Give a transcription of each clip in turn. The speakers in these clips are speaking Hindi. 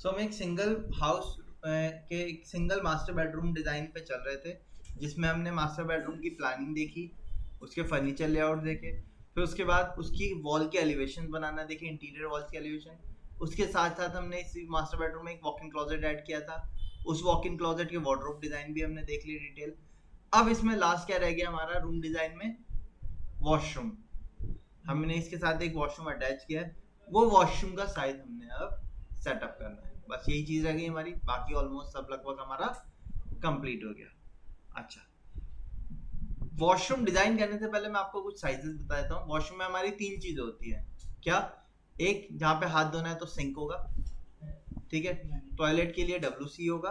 सो हम एक सिंगल हाउस के एक सिंगल मास्टर बेडरूम डिज़ाइन पे चल रहे थे, जिसमें हमने मास्टर बेडरूम की प्लानिंग देखी, उसके फर्नीचर लेआउट देखे, फिर उसके बाद उसकी वॉल के एलिवेशन बनाना देखे, इंटीरियर वॉल्स के एलिवेशन। उसके साथ साथ हमने इस मास्टर बेडरूम में एक वॉक इन क्लोजेट ऐड किया था, उस वॉक इन क्लोजेट के वार्डरोब डिज़ाइन भी हमने देख ली डिटेल। अब इसमें लास्ट क्या रह गया हमारा रूम डिज़ाइन में, वॉशरूम। हमने इसके साथ एक वॉशरूम अटैच किया है, वो वॉशरूम का साइज हमने अब सेटअप करना है। बस यही चीज़ रह गई हमारी, बाकी ऑलमोस्ट सब लगभग हमारा कंप्लीट हो गया। अच्छा, वॉशरूम डिजाइन करने से पहले मैं आपको कुछ साइजेस बता देता हूँ। वॉशरूम में हमारी 3 चीजें होती है। क्या? एक, जहाँ पे हाथ धोना है तो सिंक होगा, ठीक है। टॉयलेट के लिए WC होगा।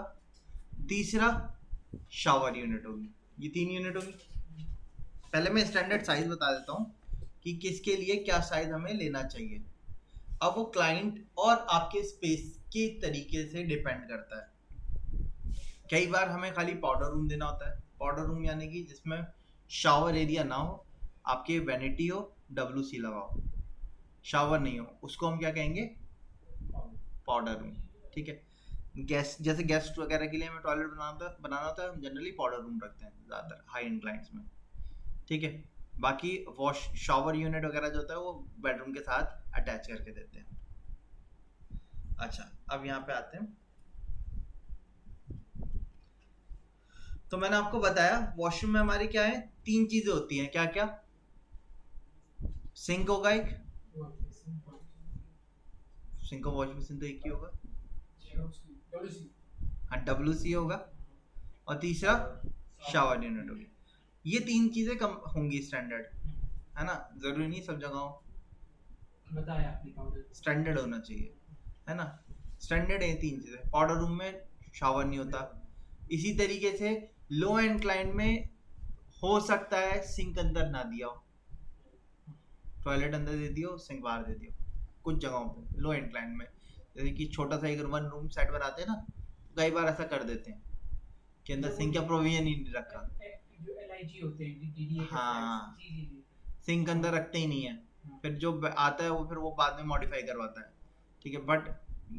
तीसरा शावर यूनिट होगी। ये 3 यूनिट होगी। पहले मैं स्टैंडर्ड साइज बता देता हूँ कि किसके लिए क्या साइज हमें लेना चाहिए। अब वो क्लाइंट और आपके स्पेस के तरीके से डिपेंड करता है। कई बार हमें खाली पाउडर रूम देना होता है। पाउडर रूम यानी कि जिसमें शावर एरिया ना हो, आपके वैनिटी हो, WC लगाओ, शावर नहीं हो, उसको हम क्या कहेंगे? पाउडर रूम, ठीक है। गेस्ट, जैसे गेस्ट वगैरह के लिए हमें टॉयलेट बनाना होता है, हम जनरली पाउडर रूम रखते हैं ज़्यादातर हाई एंड क्लाइंट्स में, ठीक है। बाकी वॉश शावर यूनिट वगैरह जो होता है वो बेडरूम के साथ अटैच करके देते हैं। अच्छा, अब यहाँ पे आते हैं। तो मैंने आपको बताया वॉशरूम में हमारी क्या है, 3 चीजें होती हैं। क्या क्या? सिंक होगा एक, सिंक और वॉश बेसिन तो एक ही होगा। हाँ, WC होगा। और तीसरा शावर यूनिट होगी। ये 3 चीजें कम होंगी स्टैंडर्ड, है ना। जरूरी नहीं सब जगह बताया आपने स्टैंडर्ड होना चाहिए, है ना। स्टैंडर्ड है 3 चीजें। पाउडर रूम में शावर नहीं होता। इसी तरीके से लो एंड क्लाइंट में हो सकता है सिंक अंदर ना दिया हो, टॉयलेट अंदर दे दियो, सिंक बाहर दे दियो, कुछ जगहों पे लो एंड क्लाइंट में। जैसे कि छोटा सा एक 1 रूम सेट बनाते हैं ना, कई बार ऐसा कर देते हैं कि अंदर सिंक का प्रोविजन ही नहीं रखा। जो LIG होते हैं DDA के हाँ, जी जी जी सिंक अंदर रखते ही नहीं है। फिर जो आता है वो फिर वो बाद में मॉडिफाई करवाता है, ठीक है। बट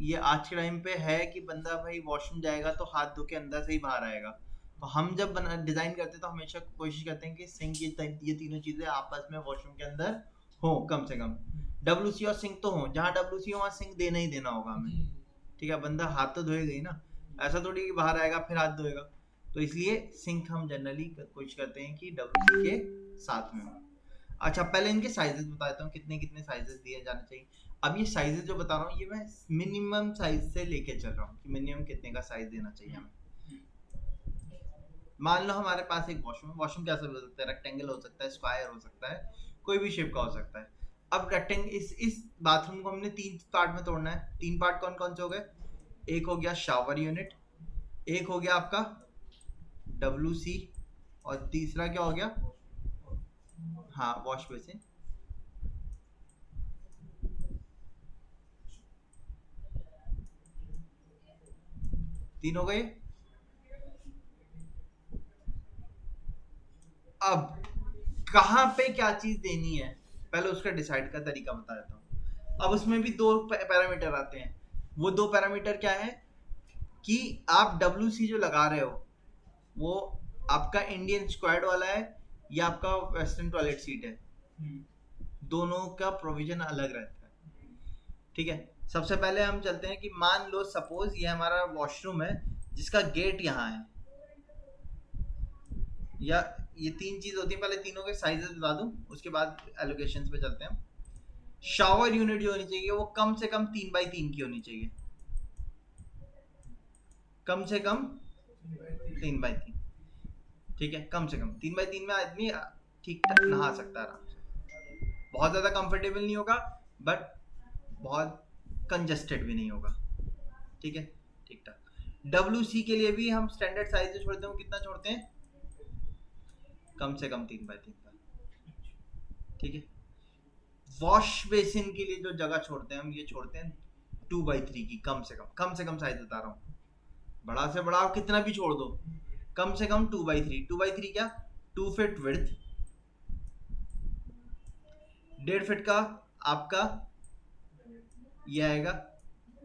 ये आज के टाइम पे है कि बंदा भाई वॉशरूम जाएगा तो हाथ धो के अंदर से ही बाहर आएगा। तो हम जब डिजाइन करते हैं तो हमेशा कोशिश करते हैं कि सिंक ये तीनों चीजें आपस में वॉशरूम के अंदर हो, कम से कम। WC और सिंक तो हो, जहाँ WC हो वहाँ सिंक देना ही देना होगा हमें, ठीक है। बंदा हाथ तो धोएगा ही ना, ऐसा थोड़ी कि बाहर आएगा फिर हाथ धोएगा। तो इसलिए सिंक हम जनरली कोशिश करते हैं कि WC के साथ में हो। अच्छा, पहले इनके साइजेस बता देता हूँ, कितने कितने साइजेस दिए जाने चाहिए। अब ये साइजेस जो बता रहा हूँ ये मैं मिनिमम साइज से लेके चल रहा हूँ कि मिनिमम कितने का साइज देना चाहिए हमें। मान लो हमारे पास एक वॉशरूम कैसा भी हो सकता है, रेक्टेंगल हो सकता है, स्क्वायर हो सकता है, कोई भी शेप का हो सकता है। अब रेक्टेंगल इस बाथरूम को हमने 3 पार्ट में तोड़ना है। 3 पार्ट कौन कौन से हो गए? एक हो गया शावर यूनिट, एक हो गया आपका WC, और तीसरा क्या हो गया? हाँ, वॉश बेसिन। तीन हो गए। अब कहाँ पे क्या चीज देनी है, पहले उसका डिसाइड का तरीका बता देता हूँ। अब उसमें भी 2 पैरामीटर आते हैं। वो 2 पैरामीटर क्या है कि आप WC जो लगा रहे हो वो आपका इंडियन स्क्वाड वाला है या आपका वेस्टर्न टॉयलेट सीट है। दोनों का प्रोविजन अलग रहता है, ठीक है। सबसे पहले हम चलते हैं कि मान लो सपोज ये हमारा वॉशरूम है जिसका गेट यहाँ है, या ये 3 चीज होती है। पहले तीनों के साइजेस बता दूं, उसके बाद एलोकेशंस पे चलते हैं। शावर यूनिट जो होनी चाहिए वो कम से कम 3x3 की होनी चाहिए, कम से कम 3x3, ठीक है। कम से कम 3x3 में आदमी ठीक ठाक नहा सकता है आराम से। बहुत ज्यादा कंफर्टेबल नहीं होगा बट बहुत कंजस्टेड भी नहीं होगा, ठीक है, ठीक ठाक। WC के लिए भी हम स्टैंडर्ड साइज जो छोड़ते हैं वो कितना छोड़ते हैं? कम से कम 3x3 का, ठीक है। वॉश बेसिन के लिए जो जगह छोड़ते हैं हम ये छोड़ते हैं 2x3 की, कम से कम साइज बता रहा हूँ। बड़ा से बड़ा आप कितना भी छोड़ दो, कम से कम 2x3। 2x3 क्या? 2 फीट विड्थ, 1.5 फीट का आपका ये आएगा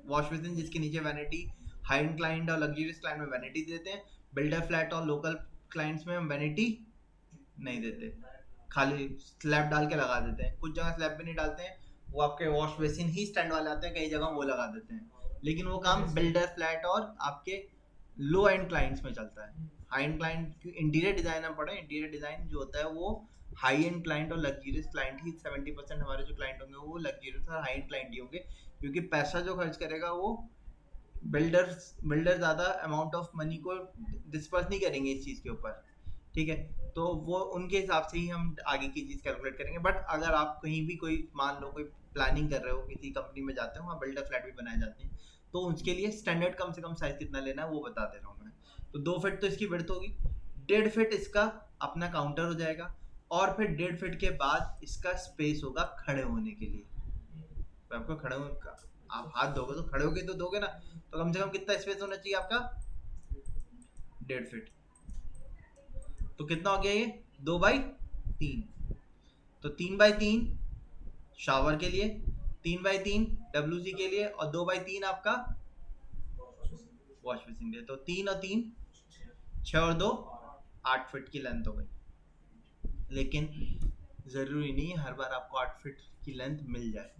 वॉश बेसिन जिसके नीचे वैनिटी, हाई एंड क्लाइंट और लग्जरियस क्लाइंट में वैनिटी देते हैं, बिल्डर फ्लैट और लोकल क्लाइंट्स में हम वैनिटी नहीं देते, खाली स्लैब डाल के लगा देते हैं। कुछ जगह स्लैब भी नहीं डालते हैं, वो आपके वॉश बेसिन ही स्टैंड वाले आते हैं, कई जगह वो लगा देते हैं, लेकिन वो काम बिल्डर फ्लैट और आपके लो एंड क्लाइंट्स में चलता है। High and client interior design हम पढ़े, इंटीरियर डिजाइन जो होता है वो हाई एंड क्लाइंट और लग्जरियस क्लाइंट ही 70% हमारे जो क्लाइंट होंगे वो लग्जरियस और हाई एंड क्लाइंट ही होंगे, क्योंकि पैसा जो खर्च करेगा वो बिल्डर ज़्यादा अमाउंट ऑफ मनी को डिस्पर्स नहीं करेंगे इस चीज़ के ऊपर, ठीक है। तो वो उनके हिसाब से ही हम आगे की चीज़ कैलकुलेट करेंगे। बट अगर आप कहीं भी कोई मान लो कोई प्लानिंग कर रहे हो, किसी कंपनी में जाते हो, वहाँ बिल्डर फ्लैट भी बनाए जाते हैं, तो उसके लिए स्टैंडर्ड कम से कम साइज कितना लेना है वो बता दे रहा हूँ मैं। तो 2 फीट तो इसकी विड्थ होगी, 1.5 फीट इसका अपना काउंटर हो जाएगा, और फिर 1.5 फीट के बाद इसका स्पेस होगा खड़े होने के लिए। तो आपको खड़े हो, आप हाथ धोगे तो खड़े होके तो दोगे ना, तो कम से कम कितना स्पेस होना चाहिए आपका? 1.5 फीट। तो कितना हो गया ये? 2x3। तो 3x3 शावर के लिए, 3x3 WC के लिए, और 2x3 आपका वॉश बेसिन के लिए। तो 3 और 3 6 और 2 8 फीट की लेंथ हो गई। लेकिन ज़रूरी नहीं है हर बार आपको 8 फीट की लेंथ मिल जाए,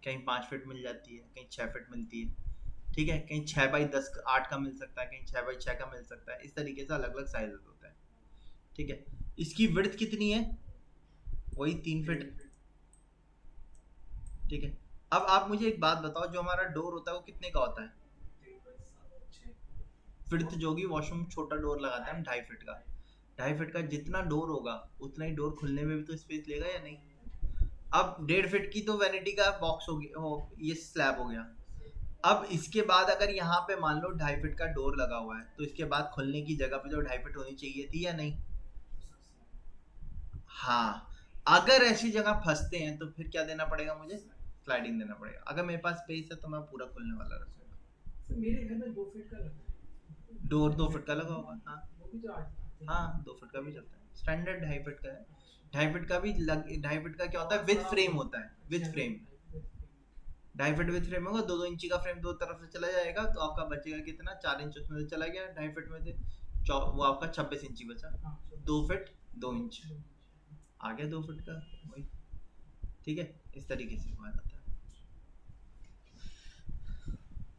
कहीं 5 फीट मिल जाती है, कहीं 6 फीट मिलती है, ठीक है, कहीं 6x10 8 का मिल सकता है, कहीं 6x6 का मिल सकता है। इस तरीके से अलग अलग साइज होता है, ठीक है। इसकी विड्थ कितनी है? वही 3 फीट, ठीक है। अब आप मुझे एक बात बताओ, जो हमारा डोर होता है वो कितने का होता है? विड्थ जो होगी, वॉशरूम छोटा डोर लगाते हैं हम 2.5 फीट का, 2.5 फीट का जितना डोर होगा उतना ही डोर खुलने में भी तो स्पेस लेगा या नहीं? अब 1.5 फीट की तो वैनिटी का बॉक्स हो गया, ये स्लैब हो गया। अब इसके बाद अगर यहाँ पे मान लो 2.5 फीट का डोर लगा हुआ है, तो इसके बाद खुलने की जगह पे तो 2.5 फीट होनी चाहिए थी या नहीं? हाँ, अगर ऐसी जगह फंसते हैं तो फिर क्या देना पड़ेगा मुझे? स्लाइडिंग देना पड़ेगा। अगर मेरे पास स्पेस है तो मैं पूरा खुलने वाला रखूंगा। तो मेरे घर में 2 फीट का लगा है। डोर 2 फीट का लगा होगा, हाँ वो भी तो 8 हाँ 2 फीट का भी चलता है, स्टैंडर्ड 2.5 फीट का है। 2.5 फीट का भी 2.5 फीट का क्या होता है? विद फ्रेम होता है, with frame. 2.5 feet with frame होगा, 2-2 इंची का फ्रेम दो तरफ से चला जाएगा, तो आपका बचेगा कितना? 4 इंच उसमें से चला गया 2.5 फीट में से, वो आपका 26 इंची बचा। 2 फीट 2 इंच आ गया 2 फीट का, वही, ठीक है। इस तरीके से हुआ जाता है।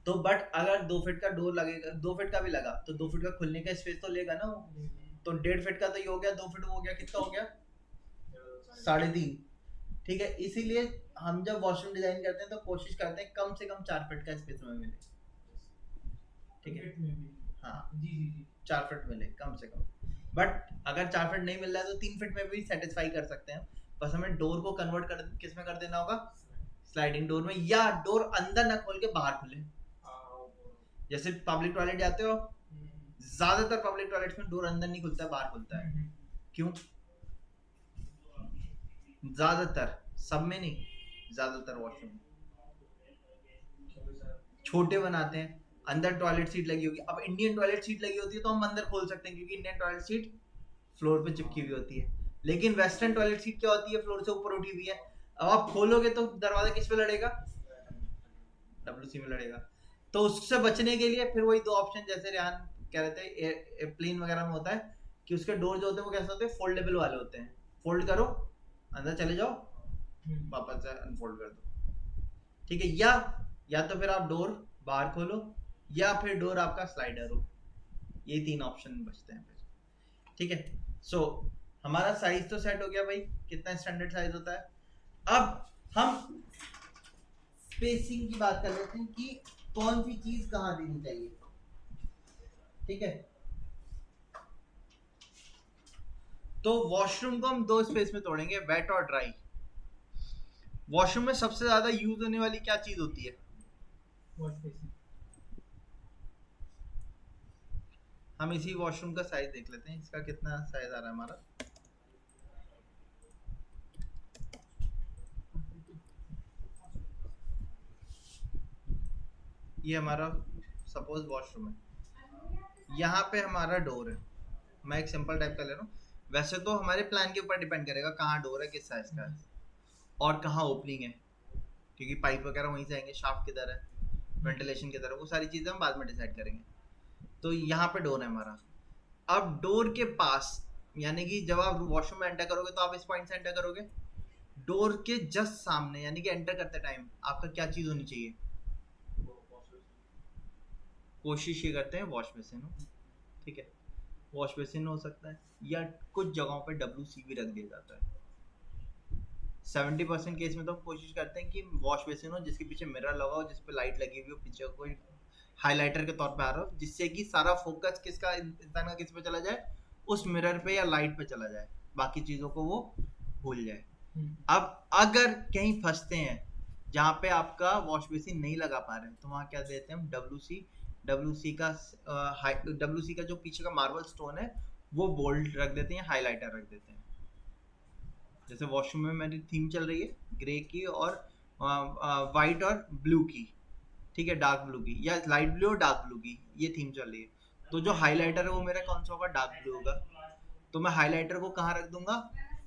तो बट अगर 2 फीट का डोर लगेगा, 2 फीट का भी लगा तो 2 फीट का खुलने का स्पेस तो लेगा ना वो। तो 1.5 फीट का तो ये हो गया, 2 फीट हो गया, कितना हो गया? 3.5, ठीक है। इसीलिए हम जब वॉशरूम डिजाइन करते हैं तो कोशिश करते हैं कम से कम 4 फीट का स्पेस हमें मिले, ठीक है। हाँ जी 4 फीट मिले कम से कम। बट अगर 4 फीट नहीं मिल रहा है तो 3 फीट में भी सेटिस्फाई कर सकते हैं, बस हमें डोर को कन्वर्ट कर किस में कर देना होगा? स्लाइडिंग डोर में, या डोर अंदर ना खोल के बाहर खुले। जैसे पब्लिक टॉयलेट जाते हो, ज्यादातर पब्लिक टॉयलेट्स में डोर अंदर नहीं खुलता है, बाहर खुलता है। क्यों? ज्यादातर, सब में नहीं, ज्यादातर वॉशरूम छोटे बनाते हैं, अंदर टॉयलेट सीट लगी होगी। अब इंडियन टॉयलेट सीट लगी होती है तो हम अंदर खोल सकते हैं, क्योंकि इंडियन टॉयलेट सीट फ्लोर पे चिपकी हुई होती है। लेकिन वेस्टर्न टॉयलेट सीट क्या होती है? फ्लोर से ऊपर उठी हुई है। अब आप खोलोगे तो दरवाजा किस पे लड़ेगा? WC में लड़ेगा। तो उससे बचने के लिए फिर वही 2 ऑप्शन, जैसे रेहान कह रहे थे, एयरप्लेन वगैरह में होता है कि उसके डोर जो होते हैं वो कैसे होते हैं? फोल्डेबल वाले होते हैं। फोल्ड करो, अंदर चले जाओ, वापस से अनफोल्ड कर दो, ठीक है। या तो फिर आप डोर बाहर खोलो, या फिर डोर आपका स्लाइडर हो। ये 3 ऑप्शन बचते हैं फिर, ठीक है। सो हमारा साइज तो सेट हो गया भाई, कितना स्टैंडर्ड साइज होता है। अब हम स्पेसिंग की बात कर लेते हैं कि कौन सी चीज कहाँ देनी चाहिए, ठीक है। तो वॉशरूम को हम 2 स्पेस में तोड़ेंगे, वेट और ड्राई। वॉशरूम में सबसे ज्यादा यूज होने वाली क्या चीज होती है? Wash basin. हम इसी वॉशरूम का साइज देख लेते हैं, इसका कितना साइज आ रहा है हमारा। ये हमारा सपोज वॉशरूम है, यहाँ पे हमारा डोर है। मैं एक सिंपल टाइप का ले रहा हूँ, वैसे तो हमारे प्लान के ऊपर डिपेंड करेगा कहाँ डोर है, किस साइज का है और कहाँ ओपनिंग है, क्योंकि पाइप वगैरह वहीं से आएंगे, शाफ्ट किधर है। वेंटिलेशन की तरफ, वो सारी चीजें हम बाद में डिसाइड करेंगे। तो यहाँ पे डोर है हमारा। अब डोर के पास, यानी कि जब आप वॉशरूम में एंटर करोगे तो आप इस पॉइंट से एंटर करोगे, डोर के जस्ट सामने यानी कि एंटर करते टाइम आपका क्या चीज होनी चाहिए? कोशिश ये करते हैं वॉश बेसिन हो, ठीक है, वॉश बेसिन हो सकता है, या कुछ जगहों पे WC भी रख दिया जाता है। 70% केस में तो हम कोशिश करते हैं कि वॉश बेसिन हो जिसके पीछे मिरर लगा हो, जिस पे लाइट लगी हुई हो, पीछे कोई हाइलाइटर के तौर पे आ रहा हो, जिससे कि सारा फोकस किसका, इंसान का किस पे चला जाए, उस मिरर पे या लाइट पे चला जाए, बाकी चीजों को वो भूल जाए। अब अगर कहीं फंसते हैं जहाँ पे आपका वॉश बेसिन नहीं लगा पा रहे हैं, तो वहाँ क्या देते हैं हम? WC का WC का जो पीछे का मार्बल स्टोन है वो बोल्ट रख देते हैं, हाइलाइटर रख देते हैं। जैसे वॉशरूम में मेरी थीम चल रही है ग्रे की और वाइट और ब्लू की, ठीक है, डार्क ब्लू की या लाइट ब्लू और डार्क ब्लू की, ये थीम चल रही है। तो जो हाइलाइटर है वो मेरा कौन सा होगा? डार्क ब्लू होगा। तो मैं हाइलाइटर को कहाँ रख दूंगा?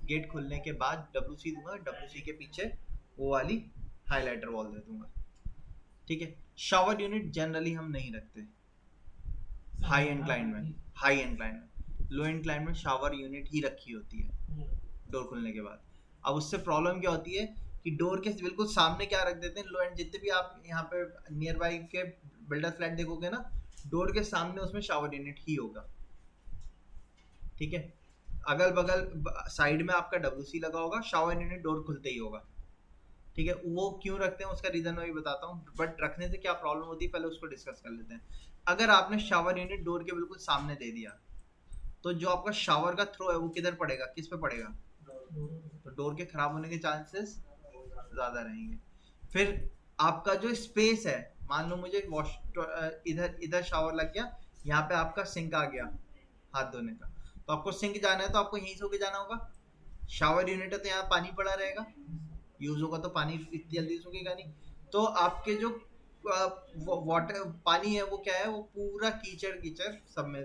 गेट खुलने के बाद WC दूंगा, WC के पीछे वो वाली हाइलाइटर वॉल दे दूंगा, ठीक है। शावर यूनिट जनरली हम नहीं रखते हाई इंक्लाइन में, हाई इंक्लाइन में, लो इंक्लाइन में शावर यूनिट ही रखी होती है डोर खुलने के बाद। अब उससे प्रॉब्लम क्या होती है कि डोर के बिल्कुल सामने क्या रख देते हैं, लो एंड जितने भी आप यहाँ पे नियर बाई के बिल्डर फ्लैट देखोगे ना, डोर के सामने उसमें शावर यूनिट ही होगा, ठीक है। अगल बगल साइड में आपका WC लगा होगा, शावर यूनिट डोर खुलते ही होगा, ठीक है। वो क्यों रखते हैं उसका रीजन मैं भी बताता हूँ, बट रखने से क्या प्रॉब्लम होती है पहले उसको डिस्कस कर लेते हैं। अगर आपने शावर यूनिट डोर के बिल्कुल सामने दे दिया तो जो आपका शावर का थ्रो है वो किधर पड़ेगा, किस पे पड़ेगा? तो डोर के खराब होने के चांसेस ज्यादा रहेंगे। फिर आपका जो स्पेस है, मान लो मुझे वॉश इधर इधर शावर लग गया, यहाँ पे आपका सिंक आ गया हाथ धोने का, तो आपको सिंक जाना है तो आपको यहीं से होके जाना होगा। शावर यूनिट है तो यहाँ पानी पड़ा रहेगा, यूज होगा तो पानी इतनी जल्दी सूखेगा नहीं, तो आपके जो वाटर पानी है वो क्या है, वो पूरा कीचड़ कीचड़ सब में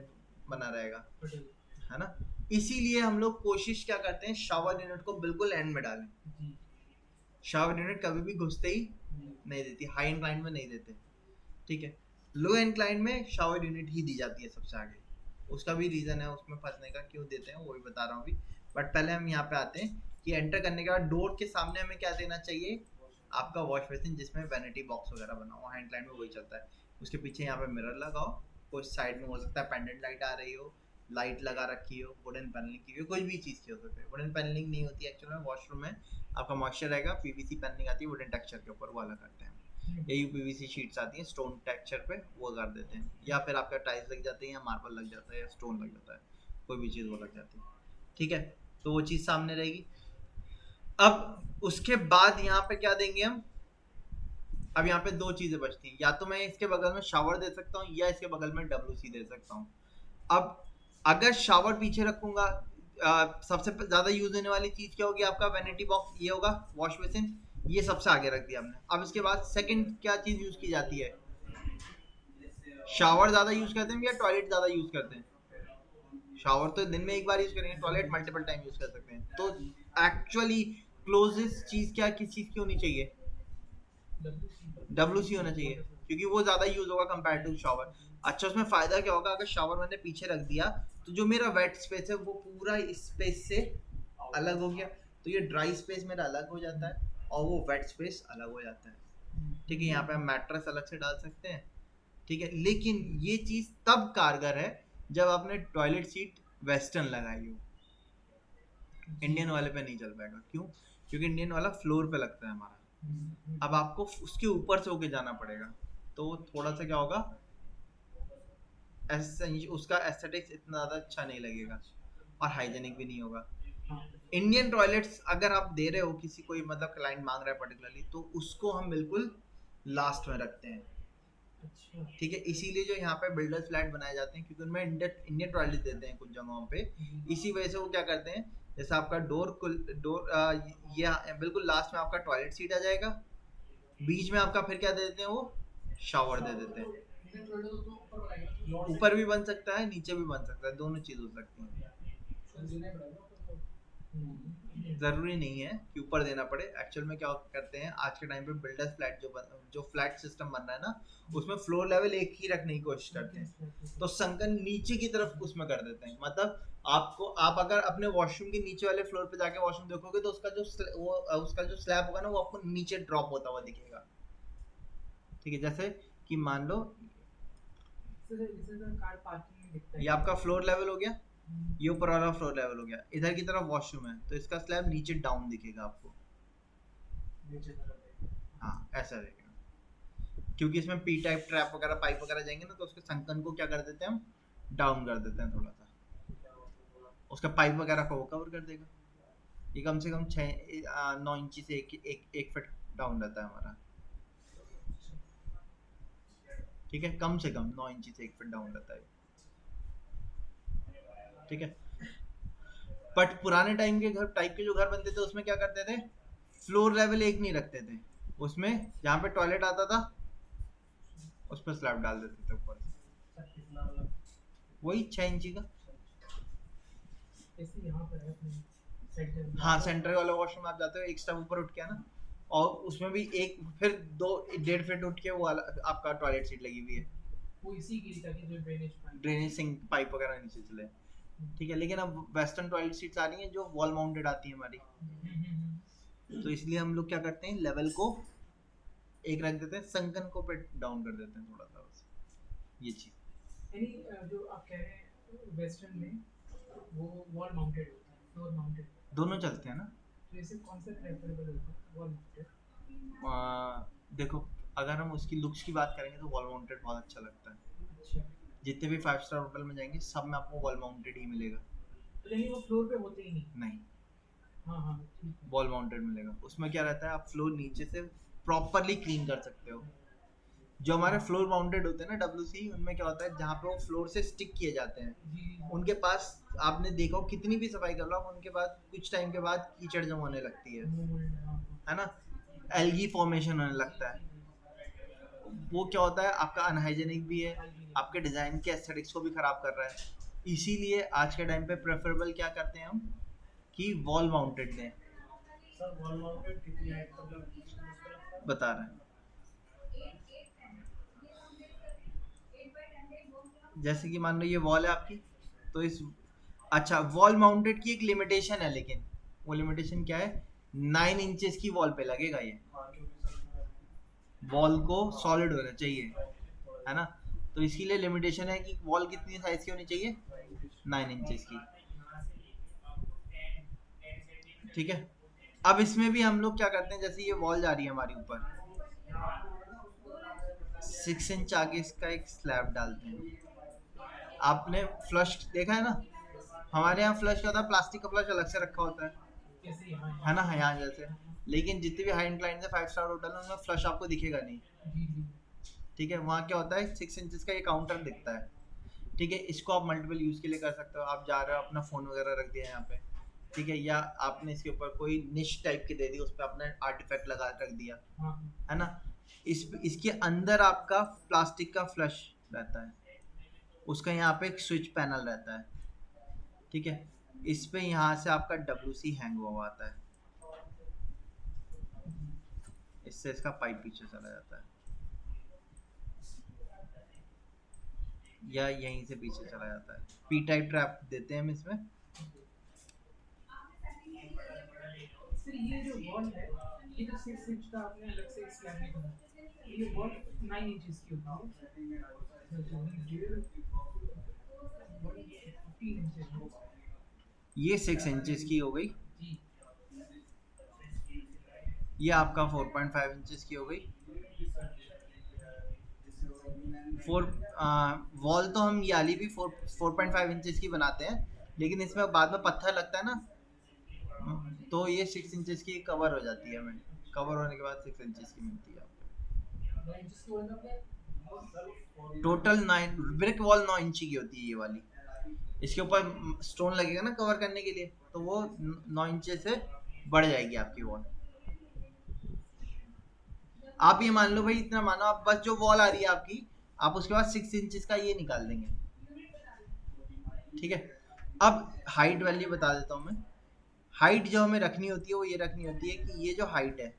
बना रहेगा, है ना। इसीलिए हम लोग कोशिश क्या करते हैं, शावर यूनिट को बिल्कुल एंड में डालें। शावर यूनिट कभी भी घुसते ही नहीं देती, हाई इंक्लाइन में नहीं देते, ठीक है। लो इंक्लाइन में शावर यूनिट ही दी जाती है सबसे आगे, उसका भी रीजन है उसमें फंसने का, क्यों देते हैं वो भी बता रहा हूँ अभी। बट पहले हम यहाँ पे आते हैं कि एंटर करने के बाद डोर के सामने हमें क्या देना चाहिए, आपका वॉश बेसिन जिसमें वैनिटी बॉक्स वगैरह बना हो, हाई इंक्लाइन में वही चलता है। उसके पीछे यहाँ पे मिरर लगाओ, कुछ साइड में हो सकता है पेंडेंट लाइट आ रही हो, लाइट लगा रखी हो, वुडन पैनलिंग की हो, कोई भी चीज़ की हो सकती है। वुडन पैनलिंग नहीं होती एक्चुअल में वॉशरूम में, आपका मॉइस्चर रहेगा, PVC पैनलिंग आती है वुडन टेक्सचर के ऊपर, वो अलग करते हैं। या UPVC शीट्स आती हैं स्टोन टेक्सचर पे, वो कर देते हैं, या फिर आपका टाइल्स लग जाते हैं या मार्बल लग जाता है या स्टोन लग जाता है, कोई भी चीज़ वो लग जाती है, ठीक है। तो वो चीज़ सामने रहेगी। अब उसके बाद यहाँ पे क्या देंगे हम, अब यहाँ पे दो चीज़ें बचती हैं, या तो मैं इसके बगल में शावर दे सकता हूँ या इसके बगल में WC दे सकता हूँ। अब अगर शावर पीछे रखूंगा, सबसे ज़्यादा यूज होने वाली चीज़ क्या होगी, आपका वैनिटी बॉक्स, ये होगा वॉश बेसिन, ये सबसे आगे रख दिया हमने। अब इसके बाद सेकंड क्या चीज़ यूज की जाती है, शावर ज़्यादा यूज करते हैं या टॉयलेट ज़्यादा यूज करते हैं? शावर तो दिन में एक बार यूज करेंगे, टॉयलेट मल्टीपल टाइम यूज कर सकते हैं। तो एक्चुअली क्लोजेस्ट चीज़ क्या, किस चीज़ की होनी चाहिए? WC होना चाहिए, क्योंकि वो ज़्यादा यूज होगा कंपेयर टू शावर। अच्छा, उसमें फ़ायदा क्या होगा, अगर शावर मैंने पीछे रख दिया तो जो मेरा वेट स्पेस है वो पूरा इस स्पेस से अलग हो गया, तो ये ड्राई स्पेस मेरा अलग हो जाता है और वो वेट स्पेस अलग हो जाता है, ठीक है। यहाँ पे हम मैट्रेस अलग से डाल सकते हैं, ठीक है। लेकिन ये चीज़ तब कारगर है जब आपने टॉयलेट सीट वेस्टर्न लगाई हो, इंडियन वाले पे नहीं चल पाएगा। क्यों? क्योंकि इंडियन वाला फ्लोर पे लगता है हमारा, अब आपको उसके ऊपर से होके जाना पड़ेगा, तो थोड़ा सा क्या होगा, उसका एस्थेटिक्स इतना ज़्यादा अच्छा नहीं लगेगा और हाइजेनिक भी नहीं होगा। इंडियन टॉयलेट्स अगर आप दे रहे हो किसी, कोई मतलब क्लाइंट मांग रहा है पर्टिकुलरली, तो उसको हम बिल्कुल लास्ट में रखते हैं, ठीक है। इसीलिए जो यहाँ पे बिल्डर फ्लैट बनाए जाते हैं, क्योंकि उनमें इंडियन टॉयलेट देते हैं कुछ जगहों पे, इसी वजह से वो क्या करते हैं, जैसे आपका ये बिल्कुल लास्ट में आपका टॉयलेट सीट आ जाएगा, बीच में आपका फिर क्या दे देते हैं, वो शावर दे देते हैं। ऊपर भी बन सकता है, नीचे भी बन सकता है, दोनों चीज हो सकती है। ज़रूरी नहीं है कि ऊपर देना पड़े। एक्चुअल में क्या करते हैं आज के टाइम पे बिल्डर्स फ्लैट जो फ्लैट सिस्टम बन रहा है ना, उसमें फ्लोर लेवल एक ही रखने की कोशिश करते हैं, तो संकन नीचे की तरफ उसमें कर देते हैं। मतलब आपको, आप अगर अपने वॉशरूम के नीचे वाले फ्लोर पे जाके वॉशरूम देखोगे तो उसका जो स्लैब होगा ना वो आपको नीचे ड्रॉप होता हुआ दिखेगा। ठीक है, जैसे कि मान लो कार पार्किंग में दिखता है। ये आपका फ्लोर लेवल हो गया, ये ऊपर वाला फ्लोर लेवल हो गया, इधर की तरफ वॉशरूम है तो इसका स्लैब नीचे डाउन दिखेगा आपको। हाँ ऐसा दिखेगा, क्योंकि इसमें पी टाइप ट्रैप वगैरह पाइप वगैरह जाएंगे ना, तो उसके संकन को क्या कर देते हैं हम, डाउन कर देते हैं थोड़ा सा, उसका पाइप वगैरह को वो कवर कर देगा। ये कम से कम 9 इंची से एक फीट डाउन रहता है हमारा। ठीक है, कम से कम 9 इंची से 1 फीट डाउन रहता है। ठीक है, बट पुराने टाइम के जो घर बनते थे उसमें क्या करते थे, फ्लोर लेवल एक नहीं रखते थे, उसमें जहाँ पे टॉयलेट आता था उस पर स्लैब डाल देते थे ऊपर से, वही 6 इंची का। ऐसे यहाँ पर है अपने सेंटर में। हाँ, सेंटर वाला वॉशरूम आप जाते हो एक स्टेप ऊपर उठ के ना, और उसमें भी एक फिर 1.5 फीट उठ के वो वाला आपका टॉयलेट सीट लगी हुई है, वो इसी की ताकि जो ड्रेनेज सिंक पाइप वगैरह नीचे चले। ठीक है, लेकिन अब वेस्टर्न टॉयलेट सीट्स आ रही हैं जो वॉल माउंटेड आती है हमारी, तो इसलिए हम लोग क्या करते हैं, लेवल को एक रख देते हैं, संकन को पे डाउन कर देते हैं थोड़ा सा, बस ये चीज। यानी जो आप कह रहे हैं वेस्टर्न में वो वॉल माउंटेड होता है, फ्लोर माउंटेड, दोनों चलते हैं ना। तो इसे कौन सा प्रेफरेबल होता है, वॉल माउंटेड? देखो, अगर हम उसकी लुक्स की बात करेंगे तो वॉल माउंटेड बहुत अच्छा लगता है। अच्छा, जितने भी 5 स्टार होटल में जाएंगे सब में आपको वॉल माउंटेड ही मिलेगा। यानी वो फ्लोर पे होते ही नहीं? नहीं, हाँ हाँ ठीक है। वॉल माउंटेड मिलेगा। उसमें क्या रहता है, आप फ्लोर नीचे से प्रॉपरली क्लीन कर सकते हो। जो हमारे फ्लोर माउंटेड होते हैं ना WC, उनमें क्या होता है, जहाँ पे वो फ्लोर से स्टिक किए जाते हैं, जी उनके पास आपने देखो कितनी भी सफाई कर लो आप, उनके बाद कुछ टाइम के बाद कीचड़ जम होने लगती है ना, एल्गी फॉर्मेशन होने लगता है। वो क्या होता है, आपका अनहाइजेनिक भी है, आपके डिज़ाइन के एस्थेटिक्स को भी ख़राब कर रहा है। इसीलिए आज के टाइम पे प्रेफरेबल क्या करते हैं हम, कि वॉल माउंटेड दें। सर वॉल माउंटेड कितनी हाइट तक बता रहे हैं, जैसे कि मान लो ये वॉल है आपकी, तो इस, अच्छा वॉल माउंटेड की एक लिमिटेशन है, लेकिन वो लिमिटेशन क्या है, 9 इंचेस की वॉल पे लगेगा ये, वॉल को सॉलिड होना चाहिए, है ना, तो इसके लिए लिमिटेशन है कि वॉल कितनी साइज की होनी चाहिए, 9 इंचेस की। ठीक है, अब इसमें भी हम लोग क्या करते हैं, जैसे ये वॉल जा रही है हमारी ऊपर, 6 इंच आगे इसका एक स्लैब डालते हैं। आपने फ्लश देखा है ना, हमारे यहाँ फ्लश क्या होता है, प्लास्टिक का फ्लश अलग से रखा होता है ना, यहाँ जैसे। लेकिन जितने भी हाई एंड क्लाइंट्स है 5 स्टार होटल है, उनमें फ्लश आपको दिखेगा नहीं। ठीक है, वहाँ क्या होता है, 6 इंचेस का ये काउंटर दिखता है। ठीक है, इसको आप मल्टीपल यूज़ के लिए कर सकते हो। आप जा रहे हो, अपना फ़ोन वगैरह रख दिया यहाँ पे, ठीक है, या आपने इसके ऊपर कोई निश टाइप की दे दी, उस पर आपने आर्टिफैक्ट लगा रख दिया, है ना। इसके अंदर आपका प्लास्टिक का फ्लश रहता है, उसका यहाँ पे एक स्विच पैनल रहता है। ठीक है, इस पे यहाँ से आपका WC हैंग हुआ आता है, इससे इसका पाइप पीछे चला जाता है, या यहीं से पीछे चला जाता है। पी टाइप ट्रैप देते हैं हम इसमें। सर ये जो वॉल है, ये जो 6 इंच का आपने अलग से स्लैब में बना, ये वॉल 9 इंचेस की होती है, ये 6 इंचेस की हो गई, जी। ये आपका 4.5 इंचेस की हो गई। वॉल तो हम ये वाली भी 4.5 इंचेस की बनाते हैं, लेकिन इसमें बाद में पत्थर लगता है ना, तो ये 6 इंचेस की कवर हो जाती है, हमें कवर होने के बाद 6 इंचेस की मिलती है आपको। टोटल 9 ब्रिक वॉल 9 इंची की होती है ये वाली। इसके ऊपर स्टोन लगेगा ना कवर करने के लिए, तो वो 9 इंच से बढ़ जाएगी आपकी वॉल। आप ये मान लो भाई, इतना मानो आप, बस जो वॉल आ रही है आपकी, आप उसके बाद 6 इंचेस का ये निकाल देंगे। ठीक है, अब हाइट वैल्यू बता देता हूँ मैं। हाइट जो हमें रखनी होती है वो ये रखनी होती है कि ये जो हाइट है,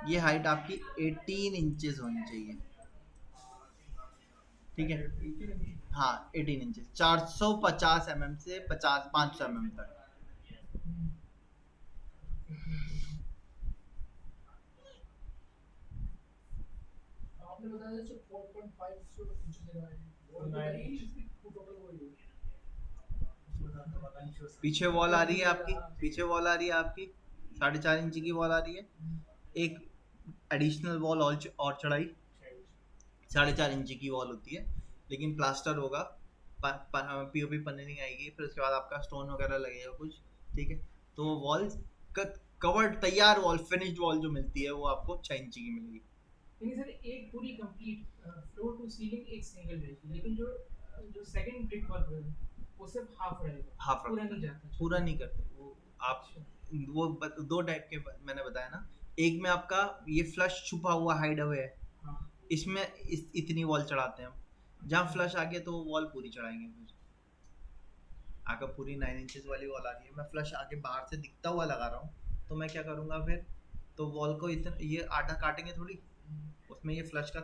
ये हाइट आपकी 18 इंचेस होनी चाहिए। ठीक है, हाँ 18 इंचेस, 450 mm से 500 mm तक। आपने बताया जो 4.5 इंच दे रहा है वो टोटल वही है। पीछे वॉल आ रही है आपकी, पीछे वॉल आ रही है आपकी 4.5 इंच की वॉल आ रही है। एक एडिशनल वॉल और चढ़ाई 4.5 इंच की वॉल होती है, लेकिन प्लास्टर होगा, पीओपी पन्ने नहीं आएगी, फिर उसके बाद आपका स्टोन वगैरह लगेगा कुछ। ठीक है, तो वॉल कवर्ड तैयार वॉल, फिनिश्ड वॉल जो मिलती है वो आपको 6 इंच की मिलेगी। लेकिन सर एक पूरी कंप्लीट फ्लोर टू सीलिंग एक सिंगल रहेगी, लेकिन जो जो सेकंड ब्रिक वर्क है वो सिर्फ हाफ रहेगा, हाफ पूरा नहीं जाता। पूरा नहीं करते वो आप। वो दो टाइप के मैंने बताया ना, एक में आपका ये फ्लश छुपा हुआ हाइड अवे है, हाँ। इसमें इतनी वॉल चढ़ाते हैं हम। जहाँ फ्लश आ गया तो वॉल पूरी चढ़ाएंगे। फिर आकर पूरी 9 इंचेस वाली वॉल आ रही है, मैं फ्लश आके बाहर से दिखता हुआ लगा रहा हूँ, तो मैं क्या करूँगा फिर, तो वॉल को इतना ये आटा काटेंगे थोड़ी, उसमें ये फ्लश का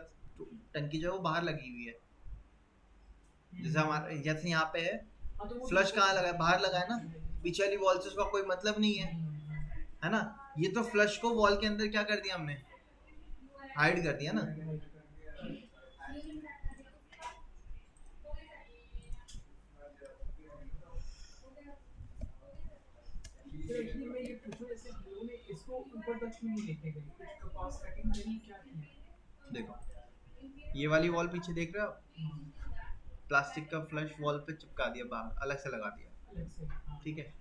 टंकी जो है वो बाहर लगी हुई है। जैसे हमारे जैसे यहाँ पे है, फ्लश कहाँ लगा है, बाहर लगा है ना, पीछे वाली वॉल से उसका कोई मतलब नहीं है ना। ये तो फ्लश को वॉल के अंदर क्या कर दिया हमने, हाइड कर दिया ना। तो एक्चुअली मैं ये पूछूं, जैसे हम लोगों ने इसको ऊपर तक क्यों नहीं लेके गए, कुछ कपास कटिंग करी क्या किया? देखो ये वाली वॉल पीछे देख रहे हो आप, प्लास्टिक का फ्लश वॉल पे चिपका दिया, बाहर अलग से लगा दिया। अलग से, हाँ। ठीक है,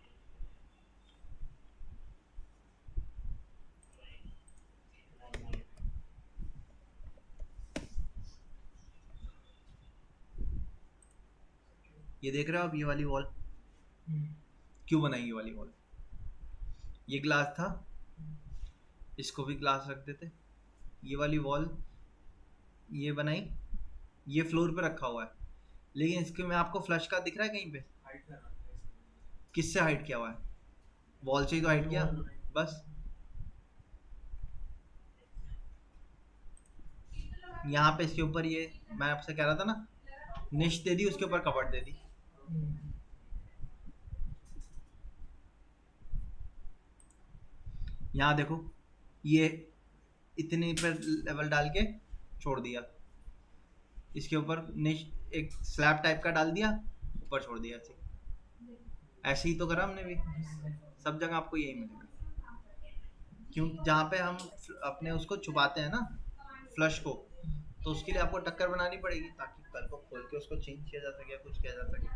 ये देख रहे हो आप ये वाली वॉल क्यों बनाई, ये वाली वॉल, ये ग्लास था, इसको भी ग्लास रख देते। ये वाली वॉल ये बनाई, ये फ्लोर पे रखा हुआ है, लेकिन इसके में आपको फ्लश का दिख रहा है कहीं पे, किससे हाइड किया हुआ है, वॉल से ही तो हाइड किया बस। यहाँ पे इसके ऊपर ये मैं आपसे कह रहा था ना, निश दे दी, उसके ऊपर कपड़ दे दी। यहाँ देखो ये इतने पर लेवल डाल के छोड़ दिया, इसके ऊपर निश एक स्लैब टाइप का डाल दिया, ऊपर छोड़ दिया, ऐसे ही तो करा हमने भी। सब जगह आपको यही मिलेगा, क्यों जहाँ पे हम अपने उसको छुपाते हैं ना फ्लश को, तो उसके लिए आपको टक्कर बनानी पड़ेगी ताकि कल को खोल के उसको चेंज किया जा सके या कुछ किया जा सके।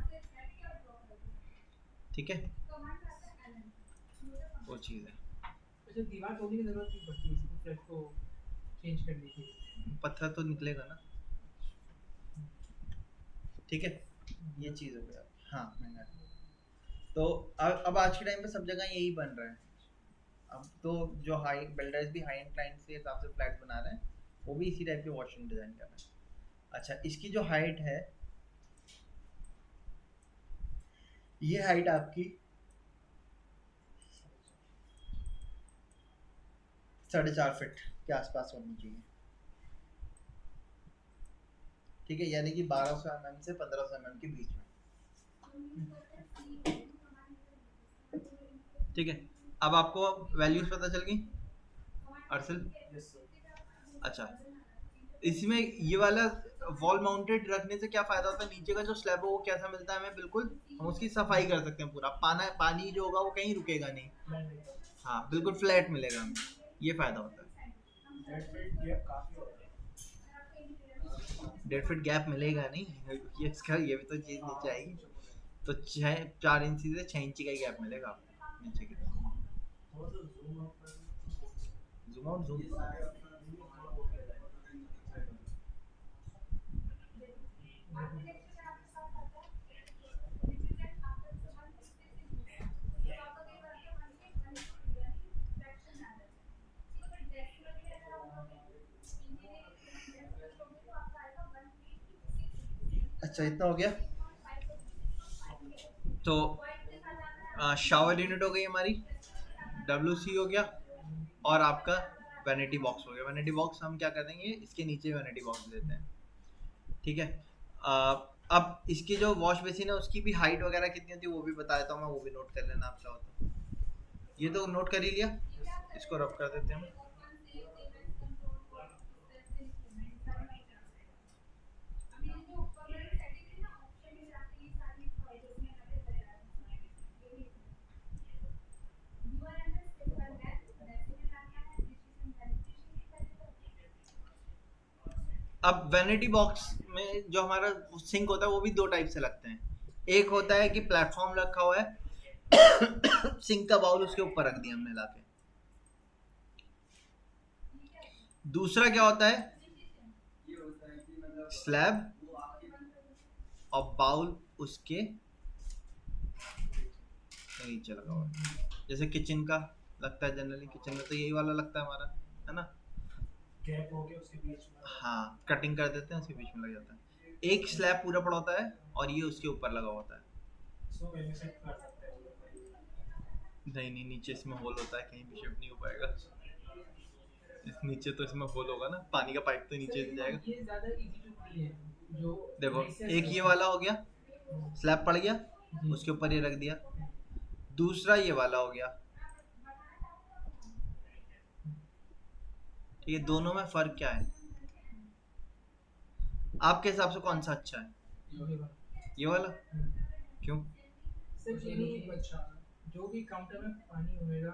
ठीक है, वो चीज़ है। अच्छा, दीवार तोड़ने की जरूरत नहीं पड़ती इसको फ्लश को चेंज करने के लिए, पत्थर तो निकलेगा ना। ठीक है, ये चीज़ हो गया। हाँ महंगा, तो अब आज के टाइम पे सब जगह यही बन रहा है। अब तो जो हाई बिल्डर्स भी हाई एंड क्लाइंट्स के हिसाब से फ्लैट बना रहे हैं, वो भी इसी टाइप के वॉशरूम डिज़ाइन कर रहे हैं। अच्छा, इसकी जो हाइट है, ये हाइट आपकी 4.5 फीट के आसपास होनी चाहिए। ठीक है, यानी कि 1200 mm से 1500 mm के बीच में। ठीक है, अब आपको वैल्यूज पता चल गई अर्सल? अच्छा, इसमें ये वाला वॉल माउंटेड रखने से क्या फायदा होता है, नीचे का जो स्लैब है वो कैसा मिलता है हमें, बिल्कुल हम उसकी सफाई कर सकते हैं पूरा, पानी जो होगा वो कहीं रुकेगा नहीं, हाँ बिल्कुल फ्लैट मिलेगा हमें, ये फायदा होता है। 1.5 फीट गैप मिलेगा नहीं, ये इसका ये भी तो चीज़ नीचे आएगी, तो 4 इंच से 6 इंच का ही गैप मिलेगा आपको नीचे की तरफ। जूम आउट जूम, अच्छा इतना हो गया। तो शावर यूनिट हो गई हमारी, WC हो गया, और आपका वैनिटी बॉक्स हो गया। वैनिटी बॉक्स हम क्या कर देंगे, इसके नीचे वैनिटी बॉक्स देते हैं, ठीक है। अब इसकी जो वॉश बेसिन है उसकी भी हाइट वगैरह कितनी होती है वो भी बता देता हूँ मैं, वो भी नोट कर लेना आप चाहो तो। ये तो नोट कर ही लिया, इसको रब कर देते हैं। अब वैनिटी बॉक्स में जो हमारा सिंक होता है वो भी दो टाइप से लगते हैं। एक होता है कि प्लेटफॉर्म रखा हुआ है सिंक का बाउल उसके ऊपर रख दिया हमने लाके। दूसरा क्या होता है, स्लैब और बाउल उसके नीचे लगा हुआ है। जैसे किचन का लगता है, जनरली किचन में तो यही वाला लगता है हमारा, है ना, गैप हो गया उसके बीच में। हाँ, कटिंग कर देते हैं उसके बीच में लग जाता है। एक स्लैब पूरा पड़ा होता है और ये उसके ऊपर लगा होता है। इसको कैसे सेट कर सकते हैं? नहीं नहीं, नीचे इसमें होल होता है, कहीं भी शिफ्ट नहीं हो पाएगा। इस नीचे तो इसमें होल होगा ना, पानी का पाइप तो नीचे से जाएगा। ये ज़्यादा इजी टू क्लीन है जो देखो, recess एक ये है। वाला हो गया, स्लैब पड़ गया, जी। उसके ऊपर ये रख दिया। दूसरा ये वाला हो गया, ठीक है। दोनों में फर्क क्या है आपके हिसाब से, कौन सा अच्छा है? ये वाला। ये वाला, क्यों? सिर्फ ये नहीं, अच्छा जो भी काउंटर में पानी होएगा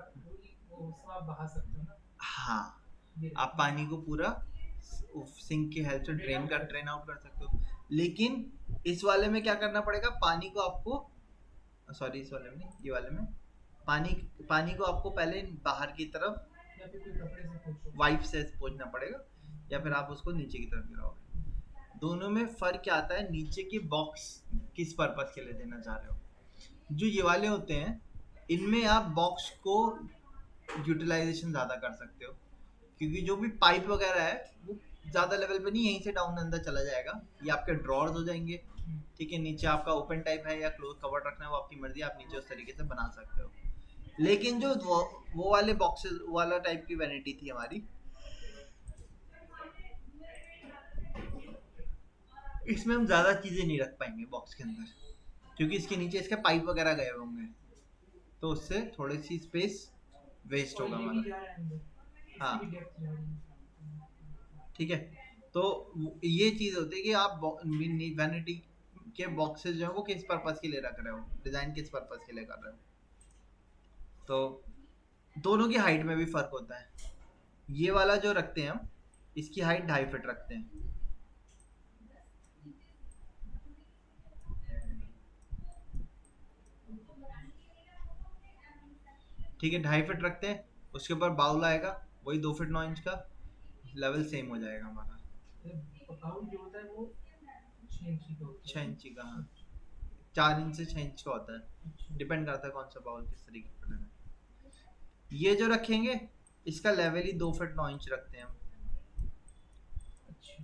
वो उसको आप बहा सकते हो ना। हाँ, ये आप पानी को पूरा सिंक की हेल्प से ड्रेन आउट कर सकते हो। लेकिन इस वाले में क्या करना पड़ेगा, पानी को आपको, सॉरी इस वाले में नहीं, ये वाले में पानी पानी को आपको पहले बाहर की तरफ या फिर कोई कपड़े से पोंछो। वाइप से पोंछना पड़ेगा, या फिर आप उसको नीचे की तरफ गिराओगे। दोनों में फर्क क्या आता है, नीचे के बॉक्स किस पर्पस के लिए देना चाह रहे हो। जो ये वाले होते हैं इनमें आप बॉक्स को यूटिलाइजेशन ज़्यादा कर सकते हो, क्योंकि जो भी पाइप वगैरह है वो ज़्यादा लेवल पे नहीं, यहीं से डाउन अंदर चला जाएगा, ये आपके ड्रॉर्स हो जाएंगे, ठीक है। नीचे आपका ओपन टाइप है या क्लोज कवर रखना है वो आपकी मर्जी, आप नीचे उस तरीके से बना सकते हो। लेकिन जो वो वाले बॉक्सेस वाला टाइप की वैनिटी थी हमारी, इसमें हम ज़्यादा चीज़ें नहीं रख पाएंगे बॉक्स के अंदर, क्योंकि इसके नीचे इसके पाइप वगैरह गए होंगे, तो उससे थोड़ी सी स्पेस वेस्ट होगा हमारा। हाँ, ठीक है। तो ये चीज़ होती है कि आप वैनिटी के बॉक्सेस जो है वो किस पर्पस के लिए रख रहे हो, डिज़ाइन किस पर्पस के लिए कर रहे हो। तो दोनों की हाइट में भी फ़र्क होता है। ये वाला जो रखते हैं हम, इसकी हाइट 2.5 फीट रखते हैं, ठीक है, 2.5 फीट रखते हैं। उसके ऊपर बाउल आएगा वही 2 फीट 9 इंच का, लेवल सेम हो जाएगा हमारा। बाउल जो होता है वो 6 इंची का होता है। 6 इंची का, हाँ, 4 इंच से 6 इंच का होता है, डिपेंड करता है कौन सा बाउल किस तरीके का लेना है। ये जो रखेंगे इसका लेवल ही 2 फीट 9 इंच रखते हैं हम। अच्छा।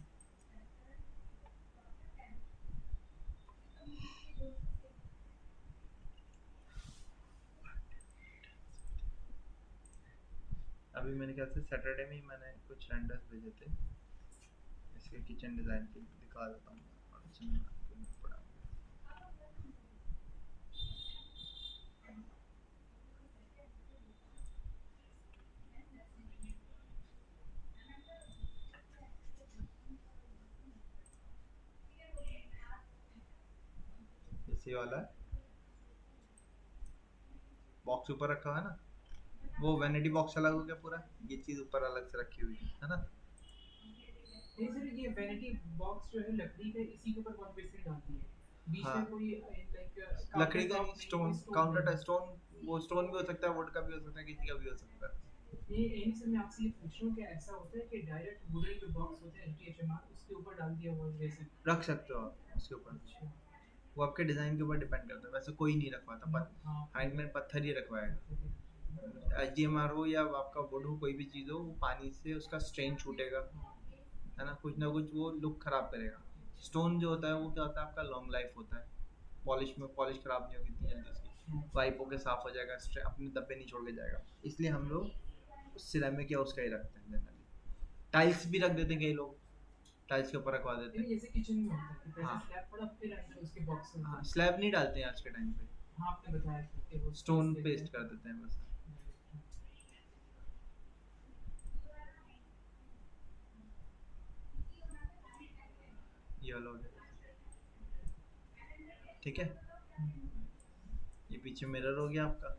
अभी मेरे ख्याल से सैटरडे में ही मैंने कुछ रेंडर्स भेजे थे इसके किचन डिज़ाइन के, दिखा देता हूँ। जैसे वाला बॉक्स ऊपर रखा हुआ है ना, वो वैनिटी बॉक्स अलग हो गया पूरा, ये चीज़ ऊपर अलग से रखी हुई है ना। नहीं सर, ये वैनिटी बॉक्स जो है लकड़ी का, इसी के ऊपर कौन बेसिन डालती है बीच हाँ, में कोई लाइक लकड़ी का नहीं, स्टोन काउंटर, स्टोन, वो स्टोन भी हो सकता है, वुड का भी हो सकता है, किसी का भी हो सकता है। ये यही से मैं आपसे ये पूछ रहा हूँ कि ऐसा होता है कि डायरेक्ट वुडन जो बॉक्स होते हैं HDHMR उसके ऊपर डाल दिया हुआ बेसिन रख सकते हो आप उसके ऊपर, वो आपके डिज़ाइन के ऊपर डिपेंड करता है। वैसे कोई नहीं रखवाता, पर हाइट में पत्थर ही रखवाएगा। HDMR हो या आपका वुड हो, कोई भी चीज़ हो, वो पानी से उसका स्ट्रेन छूटेगा, है ना, कुछ ना कुछ वो लुक खराब करेगा। स्टोन जो होता है वो क्या होता है, आपका लॉन्ग लाइफ होता है, पॉलिश में पॉलिश खराब नहीं होगी इतनी जल्दी उसकी, वाइप होके साफ हो जाएगा, अपने धब्बे नहीं छोड़ के जाएगा। इसलिए हम लोग सिरेमिक या उसका ही रखते हैं जनरली। टाइल्स भी रख देते हैं कई लोग, टाइल्स के ऊपर रखवा देते हैं। जैसे किचन में होता है कि पहले हाँ स्लैब पड़ा फिर अंदर उसके बॉक्स में हाँ, स्लैब नहीं डालते हैं आज के टाइम पे, हाँ आपने बताया था कि वो स्टोन पेस्ट कर देते हैं बस। ये वाला हो गया, ठीक है। ये पीछे मिरर हो गया आपका।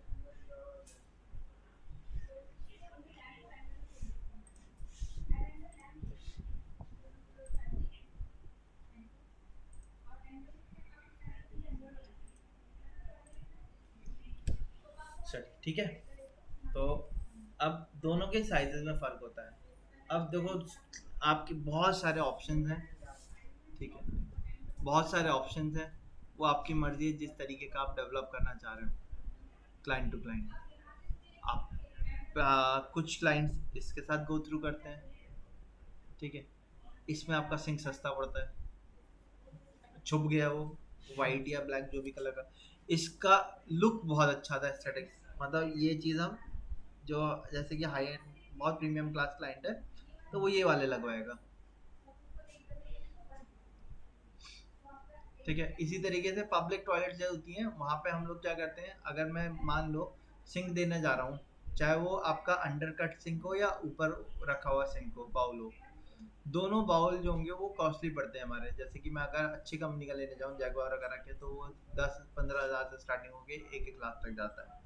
चल ठीक है, तो अब दोनों के साइजेस में फ़र्क होता है। अब देखो आपके बहुत सारे ऑप्शंस हैं, ठीक है, बहुत सारे ऑप्शंस हैं, वो आपकी मर्ज़ी है जिस तरीके का आप डेवलप करना चाह रहे हो क्लाइंट टू क्लाइंट। आप कुछ क्लाइंट्स इसके साथ गो थ्रू करते हैं, ठीक है, इसमें आपका सिंक सस्ता पड़ता है, छुप गया वो वाइट या ब्लैक जो भी कलर का, इसका लुक बहुत अच्छा था, एस्थेटिक। मतलब ये चीज़ हम जो जैसे कि हाई एंड बहुत प्रीमियम क्लास क्लाइंट है तो वो ये वाले लगवाएगा, ठीक है। इसी तरीके से पब्लिक टॉयलेट जो होती हैं वहाँ पे हम लोग क्या करते हैं, अगर मैं मान लो सिंक देने जा रहा हूँ, चाहे वो आपका अंडर कट सिंक हो या ऊपर रखा हुआ सिंक हो, बाउल हो, दोनों बाउल जो होंगे वो कॉस्टली पड़ते हैं हमारे। जैसे कि मैं अगर अच्छी कंपनी का लेने जाऊँ जैगुआर वगैरह के, तो वो 10-15 हज़ार से स्टार्टिंग होके 1-1 लाख तक जाता है।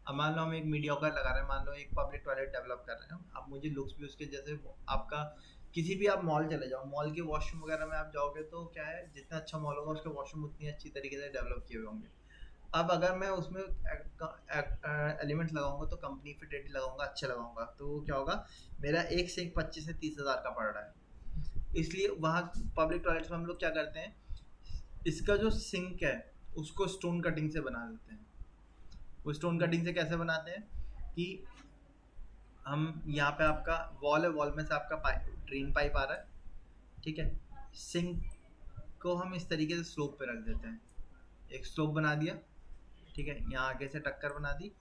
अब मान लो हम एक मीडियोकर लगा रहे हैं, मान लो एक पब्लिक टॉयलेट डेवलप कर रहे हैं, अब मुझे लुक्स भी उसके जैसे, आपका किसी भी आप मॉल चले जाओ, मॉल के वॉशरूम वगैरह में आप जाओगे तो क्या है, जितना अच्छा मॉल होगा उसके वॉशरूम उतनी अच्छी तरीके से डेवलप किए हुए होंगे। अब अगर मैं उसमें एलिमेंट्स लगाऊंगा तो कंपनी फिटेड लगाऊंगा, अच्छे लगाऊंगा, तो वो क्या होगा, मेरा एक सिंक 25 से 30 हज़ार का पड़ रहा है। इसलिए वहाँ पब्लिक टॉयलेट्स में हम लोग क्या करते हैं, इसका जो सिंक है उसको स्टोन कटिंग से बना देते हैं। वो स्टोन कटिंग से कैसे बनाते हैं कि हम यहाँ पे आपका वॉल है, वॉल में से आपका ड्रेन पाइप आ रहा है, ठीक है, सिंक को हम इस तरीके से स्लोप पे रख देते हैं, एक स्लोप बना दिया, ठीक है, यहाँ आगे से टक्कर बना दी,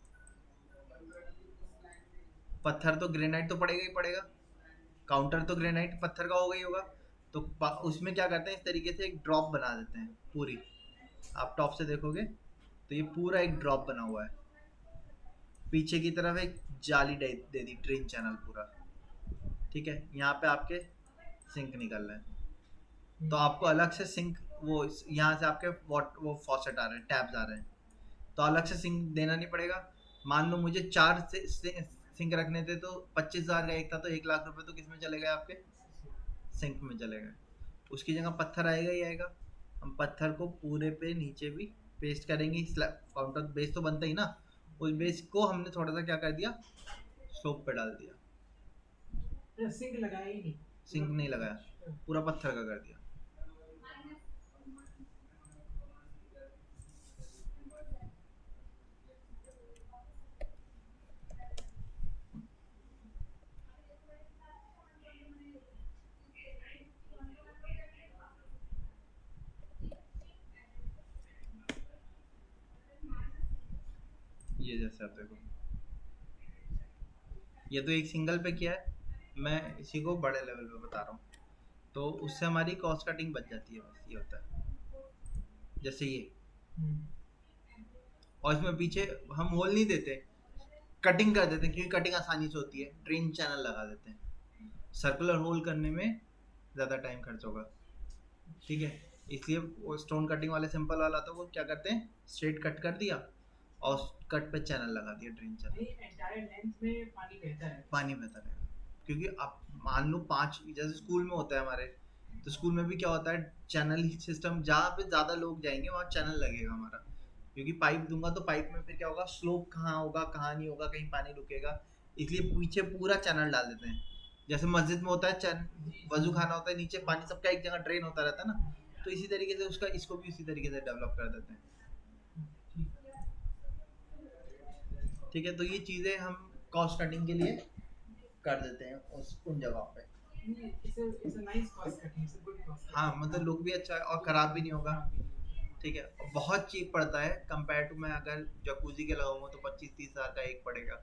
पत्थर तो ग्रेनाइट तो पड़ेगा ही पड़ेगा, काउंटर तो ग्रेनाइट पत्थर का होगा ही होगा, तो उसमें क्या करते हैं, इस तरीके से एक ड्रॉप बना देते हैं पूरी, आप टॉप से देखोगे तो ये पूरा एक ड्रॉप बना हुआ है, पीछे की तरफ एक जाली दे दी, ड्रेन चैनल पूरा, ठीक है, यहाँ पे आपके सिंक निकल रहे हैं, तो आपको अलग से सिंक, वो यहाँ से आपके वो फॉसेट आ रहे हैं, टैब्स आ रहे हैं, तो अलग से सिंक देना नहीं पड़ेगा। मान लो मुझे 4 से सिंक रखने थे तो 25 हज़ार का एक था, तो 1 लाख रुपए तो किस में चले गए, आपके सिंक में चले गए। उसकी जगह पत्थर आएगा ही आएगा, हम पत्थर को पूरे पे नीचे भी पेस्ट करेंगे, स्लैब काउंटर बेस तो बनता ही ना, उस बेस को हमने थोड़ा सा क्या कर दिया, स्लोप पे डाल दिया, सिंक लगाया ही नहीं, सिंक नहीं लगाया, पूरा पत्थर का कर दिया। ये जैसे आप देखो, ये तो एक सिंगल पे किया है, मैं इसी को बड़े लेवल पे बता रहा हूँ, तो उससे हमारी कॉस्ट कटिंग बच जाती है, बस ये होता है। जैसे ये, और इसमें पीछे हम होल नहीं देते, कटिंग कर देते हैं, क्योंकि कटिंग आसानी से होती है, ड्रेन चैनल लगा देते हैं, सर्कुलर होल करने में ज़्यादा टाइम खर्च होगा, ठीक है, इसलिए वो स्टोन कटिंग वाले सिंपल वाला था, वो क्या करते हैं, स्ट्रेट कट कर दिया और कट पे चैनल लगा दिया, ड्रेन चैनल, एंटायर लेंथ में पानी बहता है, पानी बहता रहेगा। क्योंकि आप मान लो 5, जैसे स्कूल में होता है हमारे, तो स्कूल में भी क्या होता है, चैनल सिस्टम, जहाँ पे ज़्यादा लोग जाएंगे वहाँ चैनल लगेगा हमारा, क्योंकि पाइप दूंगा तो पाइप में फिर क्या होगा, स्लोप कहाँ होगा कहाँ नहीं होगा, कहीं पानी रुकेगा, इसलिए पीछे पूरा चैनल डाल देते हैं। जैसे मस्जिद में होता है वजू खाना होता है, नीचे पानी सबका एक जगह ड्रेन होता रहता है ना, तो इसी तरीके से उसका इसको भी इसी तरीके से डेवलप कर देते हैं, ठीक है। तो ये चीज़ें हम कॉस्ट कटिंग के लिए कर देते हैं उन जगहों पे। हाँ, मतलब लुक भी अच्छा है और ख़राब भी नहीं होगा, ठीक है, और बहुत चीप पड़ता है कंपेयर टू, मैं अगर जकूजी के लगाऊंगा तो 25-30 हज़ार का एक पड़ेगा,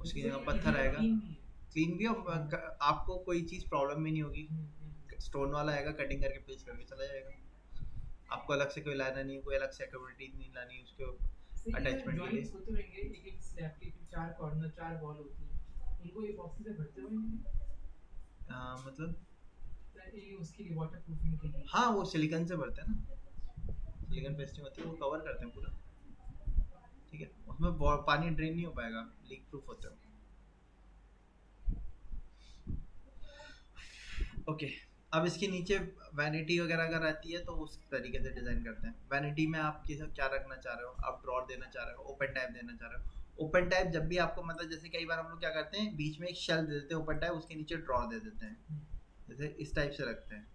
उसकी सर जगह ये पत्थर आएगा, clean भी है। क्लीन भी, और आपको कोई चीज़ प्रॉब्लम भी नहीं होगी। हम्म। स्टोन वाला आएगा, कटिंग करके पेस्ट करके चला जाएगा, आपको अलग से कोई लाना नहीं है, कोई अलग से एक्टिविटी नहीं लानी है उसके सर ये अटैचमेंट के लिए। जॉइंट्स होते रहेंगे, एक एक स्लैब के 4 कॉर्नर 4 वॉल होती है, उनको epoxy से भरते होंगे मतलब सर, ये उसके लिए वाटर प्रूफिंग के लिए। हाँ, वो सिलिकॉन से भरते हैं ना, सिलिकॉन पेस्टिंग होती है, वो कवर करते हैं पूरा, ठीक है, उसमें पानी ड्रेन नहीं हो पाएगा, लीक प्रूफ होते हैं। ओके, अब इसके नीचे वैनिटी वगैरह अगर आती है तो उस तरीके से डिजाइन करते हैं। वैनिटी में आप क्या रखना चाह रहे हो, आप ड्रॉर देना चाह रहे हो, ओपन टाइप देना चाह रहे हो। ओपन टाइप जब भी आपको, मतलब जैसे कई बार हम लोग क्या करते हैं, बीच में एक शेल दे देते हैं ओपन टाइप, उसके नीचे ड्रॉर दे देते हैं, जैसे इस टाइप से रखते हैं।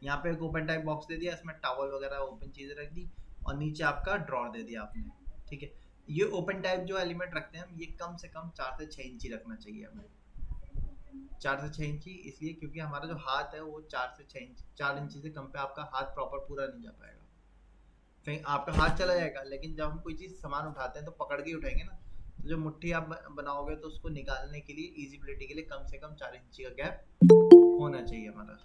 यहाँ पे एक ओपन टाइप बॉक्स दे दिया, इसमें टॉवल वगैरह ओपन चीज़ें रख दी, और नीचे आपका ड्रॉर दे दिया आपने, ठीक है। ये ओपन टाइप जो एलिमेंट रखते हैं हम, ये कम से कम 4 से 6 इंची रखना चाहिए हमें। 4 से 6 इंची इसलिए क्योंकि हमारा जो हाथ है वो 4 से 6 इंच, 4 इंची से कम पे आपका हाथ प्रॉपर पूरा नहीं जा पाएगा, फिर आपका हाथ चला जाएगा। लेकिन जब हम कोई चीज़ सामान उठाते हैं तो पकड़ के ही उठाएंगे ना, तो जो मुट्ठी आप बनाओगे तो उसको निकालने के लिए, ईजिबिलिटी के लिए कम से कम 4 इंची का गैप होना चाहिए हमारा।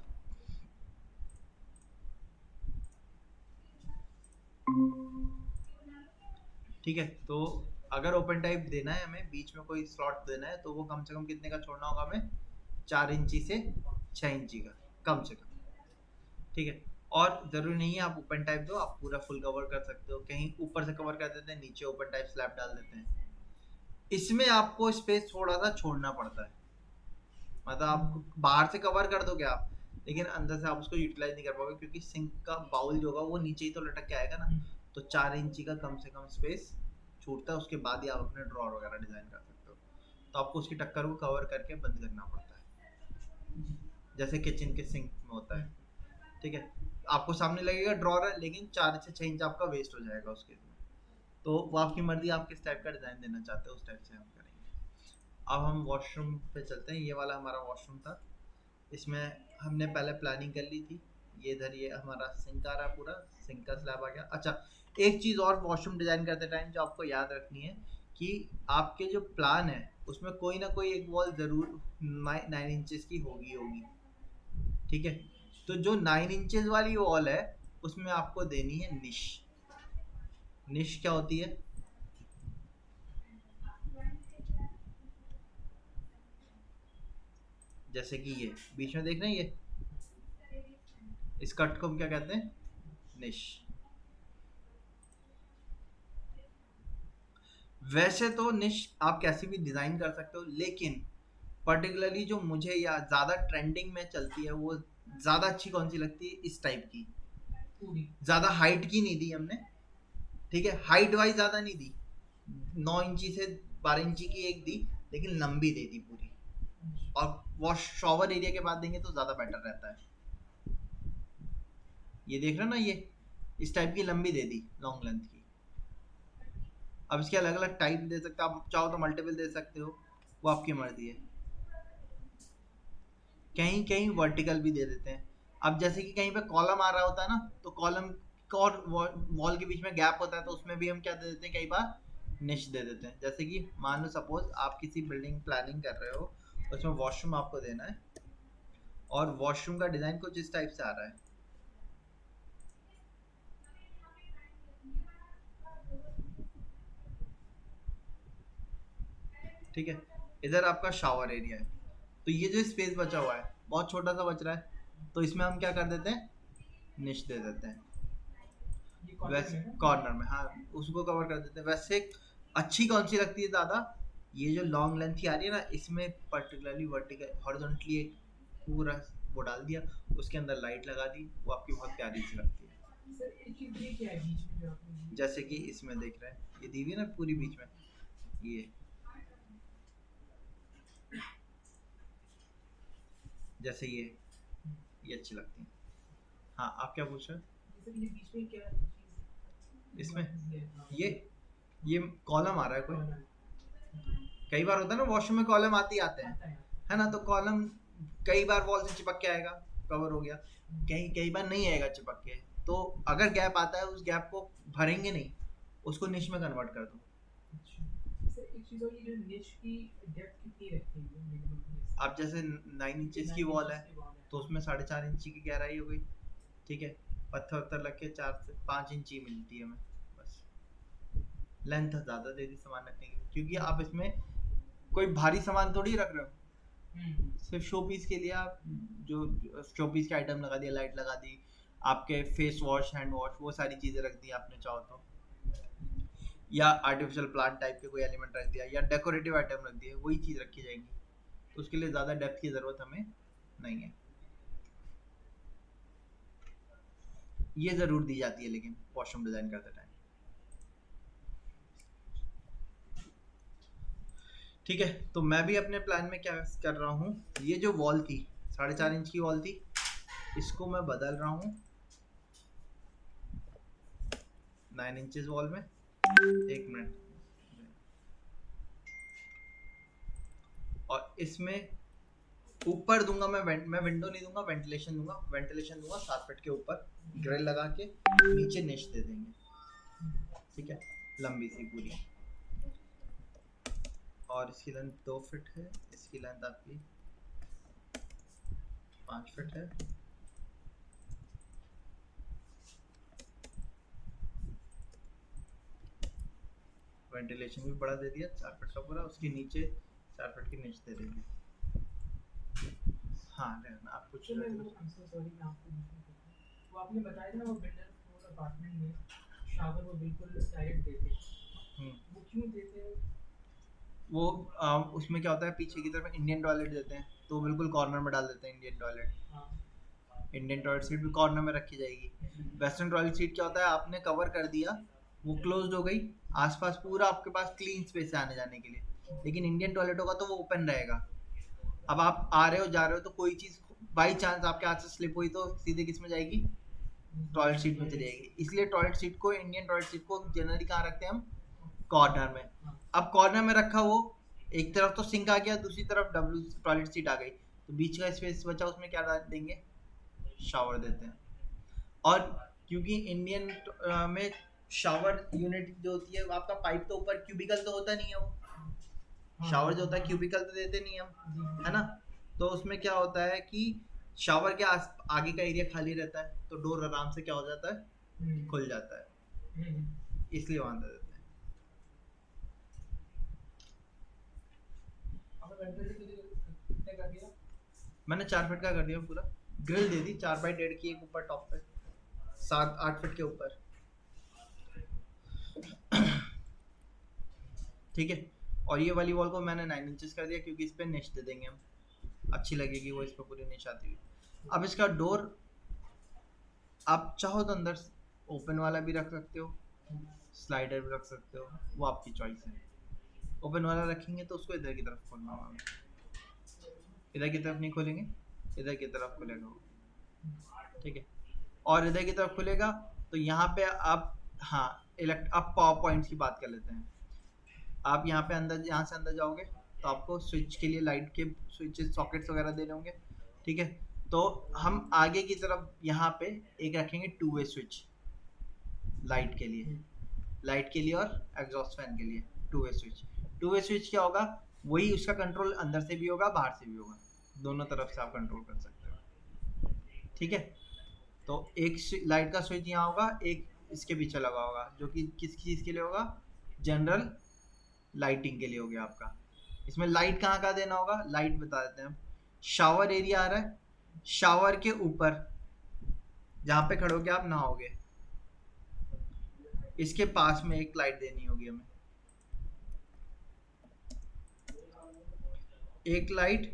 ठीक है, तो अगर ओपन टाइप देना है हमें, बीच में कोई स्लॉट देना है, तो वो कम से कम कितने का छोड़ना होगा हमें, 4 इंची से 6 इंची का कम से कम, ठीक है। और ज़रूरी नहीं है आप ओपन टाइप दो, आप पूरा फुल कवर कर सकते हो, कहीं ऊपर से कवर कर देते हैं, नीचे ओपन टाइप स्लैब डाल देते हैं, इसमें आपको स्पेस थोड़ा सा छोड़ना पड़ता है। मतलब आप बाहर से कवर कर दोगे आप, लेकिन अंदर से आप उसको यूटिलाइज नहीं कर पाओगे, क्योंकि सिंक का बाउल जो होगा वो नीचे ही तो लटक के आएगा ना, तो 4 इंची का कम से कम स्पेस छूटता है, उसके बाद ही आप अपने ड्रॉर वगैरह डिज़ाइन कर सकते हो। तो आपको उसकी टक्कर को कवर करके बंद करना पड़ता है, जैसे किचन के सिंक में होता है, ठीक है। आपको सामने लगेगा ड्रॉर है, लेकिन 4 से 6 इंच आपका वेस्ट हो जाएगा उसके में, तो वो आपकी मर्जी, आप किस टाइप का डिज़ाइन देना चाहते हो उस टाइप से हम करेंगे। अब हम वॉशरूम पे चलते हैं, ये वाला हमारा वॉशरूम था, इसमें हमने पहले प्लानिंग कर ली थी। ये इधर ये हमारा सिंक आ रहा है, पूरा सिंक का स्लैब आ गया। अच्छा, एक चीज़ और वॉशरूम डिज़ाइन करते टाइम जो आपको याद रखनी है, कि आपके जो प्लान है उसमें कोई ना कोई एक वॉल ज़रूर 9 इंचेस की होगी, ठीक है। तो जो 9 इंचेस वाली वॉल है उसमें आपको देनी है निश। निश क्या होती है, जैसे कि ये बीच में देख रहे हैं, ये इस कट को हम क्या कहते हैं, निश। वैसे तो निश आप कैसी भी डिज़ाइन कर सकते हो, लेकिन पर्टिकुलरली जो मुझे या ज़्यादा ट्रेंडिंग में चलती है, वो ज़्यादा अच्छी कौन सी लगती है, इस टाइप की, ज़्यादा हाइट की नहीं दी हमने, ठीक है, हाइट वाइज ज़्यादा नहीं दी, 9 इंची से 12 इंची की एक दी, लेकिन लंबी दे दी पूरी, और वॉश शॉवर एरिया के बाद देंगे तो ज़्यादा बेटर रहता है। ये देख रहे हो ना, ये इस टाइप की लंबी दे दी, लॉन्ग लेंथ की। अब इसके अलग अलग टाइप दे सकते हो, आप चाहो तो मल्टीपल दे सकते हो, वो आपकी मर्जी है। कहीं कहीं वर्टिकल भी दे देते हैं। अब जैसे कि कहीं पे कॉलम आ रहा होता है ना, तो कॉलम और वॉल के बीच में गैप होता है, तो उसमें भी हम क्या दे देते हैं, कई बार निश दे देते हैं। जैसे कि मान लो सपोज आप किसी बिल्डिंग प्लानिंग कर रहे हो, उसमें वॉशरूम आपको देना है, और वॉशरूम का डिज़ाइन कुछ इस टाइप से आ रहा है, ठीक है। इधर आपका शावर एरिया है, तो ये जो स्पेस बचा हुआ है बहुत छोटा सा बच रहा है, तो इसमें हम क्या कर देते हैं, निश दे देते हैं, वैसे कॉर्नर में, हाँ, उसको कवर कर देते हैं। वैसे अच्छी कौन सी लगती है ज़्यादा, ये जो लॉन्ग लेंथ की आ रही है ना, इसमें पर्टिकुलरली वर्टिकल हॉरिजॉन्टली एक पूरा वो डाल दिया, उसके अंदर लाइट लगा दी, वो आपकी बहुत प्यारी सी लगती है। सर एक चीज ये क्या है बीच में जो आपने, जैसे कि इसमें देख रहे हैं, ये दी हुई है ना पूरी बीच में, ये जैसे ये अच्छी लगती है। हाँ, आप क्या पूछ रहे हैं, सर ये बीच में क्या चीज इसमें ये कॉलम आ रहा है कोई, कई बार होता है ना वॉशरूम में कॉलम आते ही आते हैं, है ना, तो कॉलम कई बार वॉल से चिपक के आएगा, कवर हो गया, कई बार नहीं आएगा चिपक के, तो अगर गैप आता है उस गैप को भरेंगे नहीं, उसको निश में कन्वर्ट कर दो। अच्छा सर, एक चीज़ और, ये जो निच की डेप्थ कितनी रखी है मिनिमम? आप जैसे 9 इंचेस की 9 वॉल है इंचेस की वॉल है। तो उसमें 4.5 इंची की गहराई हो गई, ठीक है। पत्थर वत्थर लग के 4 से 5 इंची मिलती है हमें, बस। लेंथ ज़्यादा दे दी सामान रखने की, क्योंकि आप इसमें कोई भारी सामान थोड़ी रख रहे हो, सिर्फ शो पीस के लिए। आप जो शो पीस के आइटम लगा दिया, लाइट लगा दी, आपके फेस वॉश, हैंड वॉश, वो सारी चीज़ें रख दी आपने चाहो तो, या आर्टिफिशियल प्लांट टाइप के कोई एलिमेंट रख दिया, या डेकोरेटिव आइटम रख दिए, वही चीज़ रखी जाएंगी। तो उसके लिए ज़्यादा डेप्थ की ज़रूरत हमें नहीं है। ये ज़रूर दी जाती है लेकिन वॉशरूम डिज़ाइन करते टाइम, ठीक है। तो मैं भी अपने प्लान में क्या कर रहा हूँ, ये जो वॉल थी 4.5 इंच की वॉल थी, इसको मैं बदल रहा हूँ 9 इंचेस वॉल में। एक मिनट, और इसमें ऊपर दूंगा मैं विंडो नहीं दूंगा, वेंटिलेशन दूंगा 7 फीट के ऊपर, ग्रिल लगा के नीचे निश दे देंगे, ठीक है, लंबी सी पूरी। और इसकी लेंथ 2 फीट है, इसकी लेंथ आपकी 5 फीट है। वेंटिलेशन भी बड़ा दे दिया 4 फीट का पूरा, उसके नीचे 4 फीट की निच दे देंगे। हाँ रहना, आप कुछ सॉरी, मैं आपको वो आपने बताया था वो बिल्डर फ्लोर अपार्टमेंट में शावर वो बिल्कुल डायरेक्ट देते हैं, वो क्यों देते हैं? वो उसमें क्या होता है, पीछे की तरफ इंडियन टॉयलेट देते हैं तो वो बिल्कुल कॉर्नर में डाल देते हैं Indian toilet. Indian toilet seat भी कॉर्नर में रखी जाएगी। वेस्टर्न टॉयलेट सीट क्या होता है, आपने कवर कर दिया, वो क्लोज्ड हो गई, आसपास पूरा आपके पास क्लीन स्पेस है आने जाने के लिए। लेकिन इंडियन टॉयलेट होगा तो वो ओपन रहेगा। अब आप आ रहे हो जा रहे हो तो कोई चीज़ बाई चांस आपके हाथ से स्लिप हुई तो सीधे किस में जाएगी, टॉयलेट सीट में चली जाएगी। इसलिए टॉयलेट सीट को, इंडियन टॉयलेट सीट को जनरली कहाँ रखते हैं हम, कॉर्नर में। अब कॉर्नर में रखा, वो एक तरफ तो सिंक आ गया, दूसरी तरफ डब्ल्यू टॉयलेट सीट आ गई, तो बीच का स्पेस बचा, उसमें क्या डाल देंगे, शावर देते हैं। और क्योंकि इंडियन में शावर यूनिट जो होती है, आपका पाइप तो ऊपर क्यूबिकल तो होता नहीं है, वो शावर जो होता है क्यूबिकल तो देते नहीं हम, है ना। तो उसमें क्या होता है कि शावर के आगे का एरिया खाली रहता है, तो डोर आराम से क्या हो जाता है, खुल जाता है, इसलिए वहां दे देते हैं। मैंने 4 फीट का कर दिया पूरा, ग्रिल दे दी 4x1.5 की, एक ऊपर टॉप पे 7-8 फीट के ऊपर, ठीक है। और ये वाली वॉल को मैंने 9 इंचेस कर दिया, क्योंकि इस पे निश दे देंगे हम, अच्छी लगेगी वो, इस पे पूरी निश आती हुई। अब इसका डोर आप चाहो तो अंदर ओपन वाला भी रख सकते हो, स्लाइडर भी रख सकते हो, वो आपकी चॉइस है। ओपन वाला रखेंगे तो उसको इधर की तरफ खोलना होगा, इधर की तरफ नहीं खोलेंगे, इधर की तरफ खुलेगा वो, ठीक है। और इधर की तरफ खुलेगा तो यहाँ पे आप, हाँ अब पावर पॉइंट्स की बात कर लेते हैं। आप यहाँ पे अंदर, यहाँ से अंदर जाओगे तो आपको स्विच के लिए लाइट के स्विचेस सॉकेट्स वगैरह देने होंगे, ठीक है। तो हम आगे की तरफ यहाँ पे एक रखेंगे 2 वे स्विच, लाइट के लिए और एग्जॉस्ट फैन के लिए 2 वे स्विच। 2 वे स्विच क्या होगा, वही उसका कंट्रोल अंदर से भी होगा बाहर से भी होगा, दोनों तरफ से आप कंट्रोल कर सकते हो, ठीक है। तो एक लाइट का स्विच यहाँ होगा, एक इसके पीछे लगा होगा, जो कि किस चीज़ के लिए होगा, जनरल लाइटिंग के लिए हो गया आपका। इसमें लाइट कहाँ कहाँ देना होगा, लाइट बता देते हैं हम। शावर एरिया आ रहा है, शावर के ऊपर जहाँ पे खड़े होके आप नहाओगे, इसके पास में एक लाइट देनी होगी हमें, एक लाइट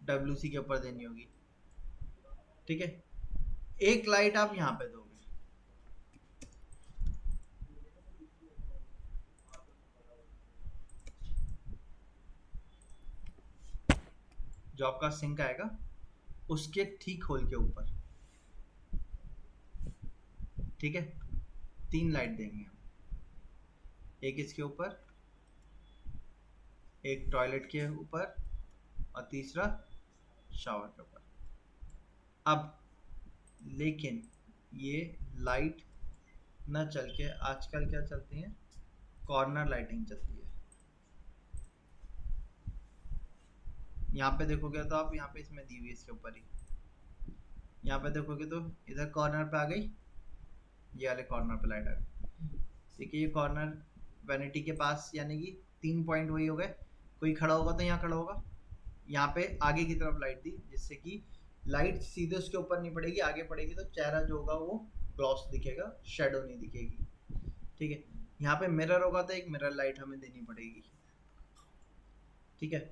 WC के ऊपर देनी होगी, ठीक है। एक लाइट आप यहाँ पे दोगे, जो आपका सिंक आएगा उसके ठीक होल के ऊपर, ठीक है। 3 लाइट देंगे हम, एक इसके ऊपर, एक टॉयलेट के ऊपर, और तीसरा शावर के ऊपर। अब लेकिन ये लाइट ना चल के आजकल क्या चलती है, कॉर्नर लाइटिंग चलती है। यहाँ पे देखोगे तो आप, यहाँ पे इसमें दी हुई है इसके ऊपर ही, यहाँ पे देखोगे तो इधर कॉर्नर पे आ गई, ये वाले कॉर्नर पे लाइट आ गई। देखिए ये कॉर्नर वैनिटी के पास, यानी कि 3 पॉइंट वही हो गए। कोई खड़ा होगा तो यहाँ खड़ा होगा, यहाँ पे आगे की तरफ लाइट दी, जिससे कि लाइट सीधे उसके ऊपर नहीं पड़ेगी, आगे पड़ेगी तो चेहरा जो होगा वो ग्लॉस दिखेगा, शेडो नहीं दिखेगी। ठीक है, यहाँ पे मिरर होगा तो एक मिरर लाइट हमें देनी पड़ेगी। ठीक है,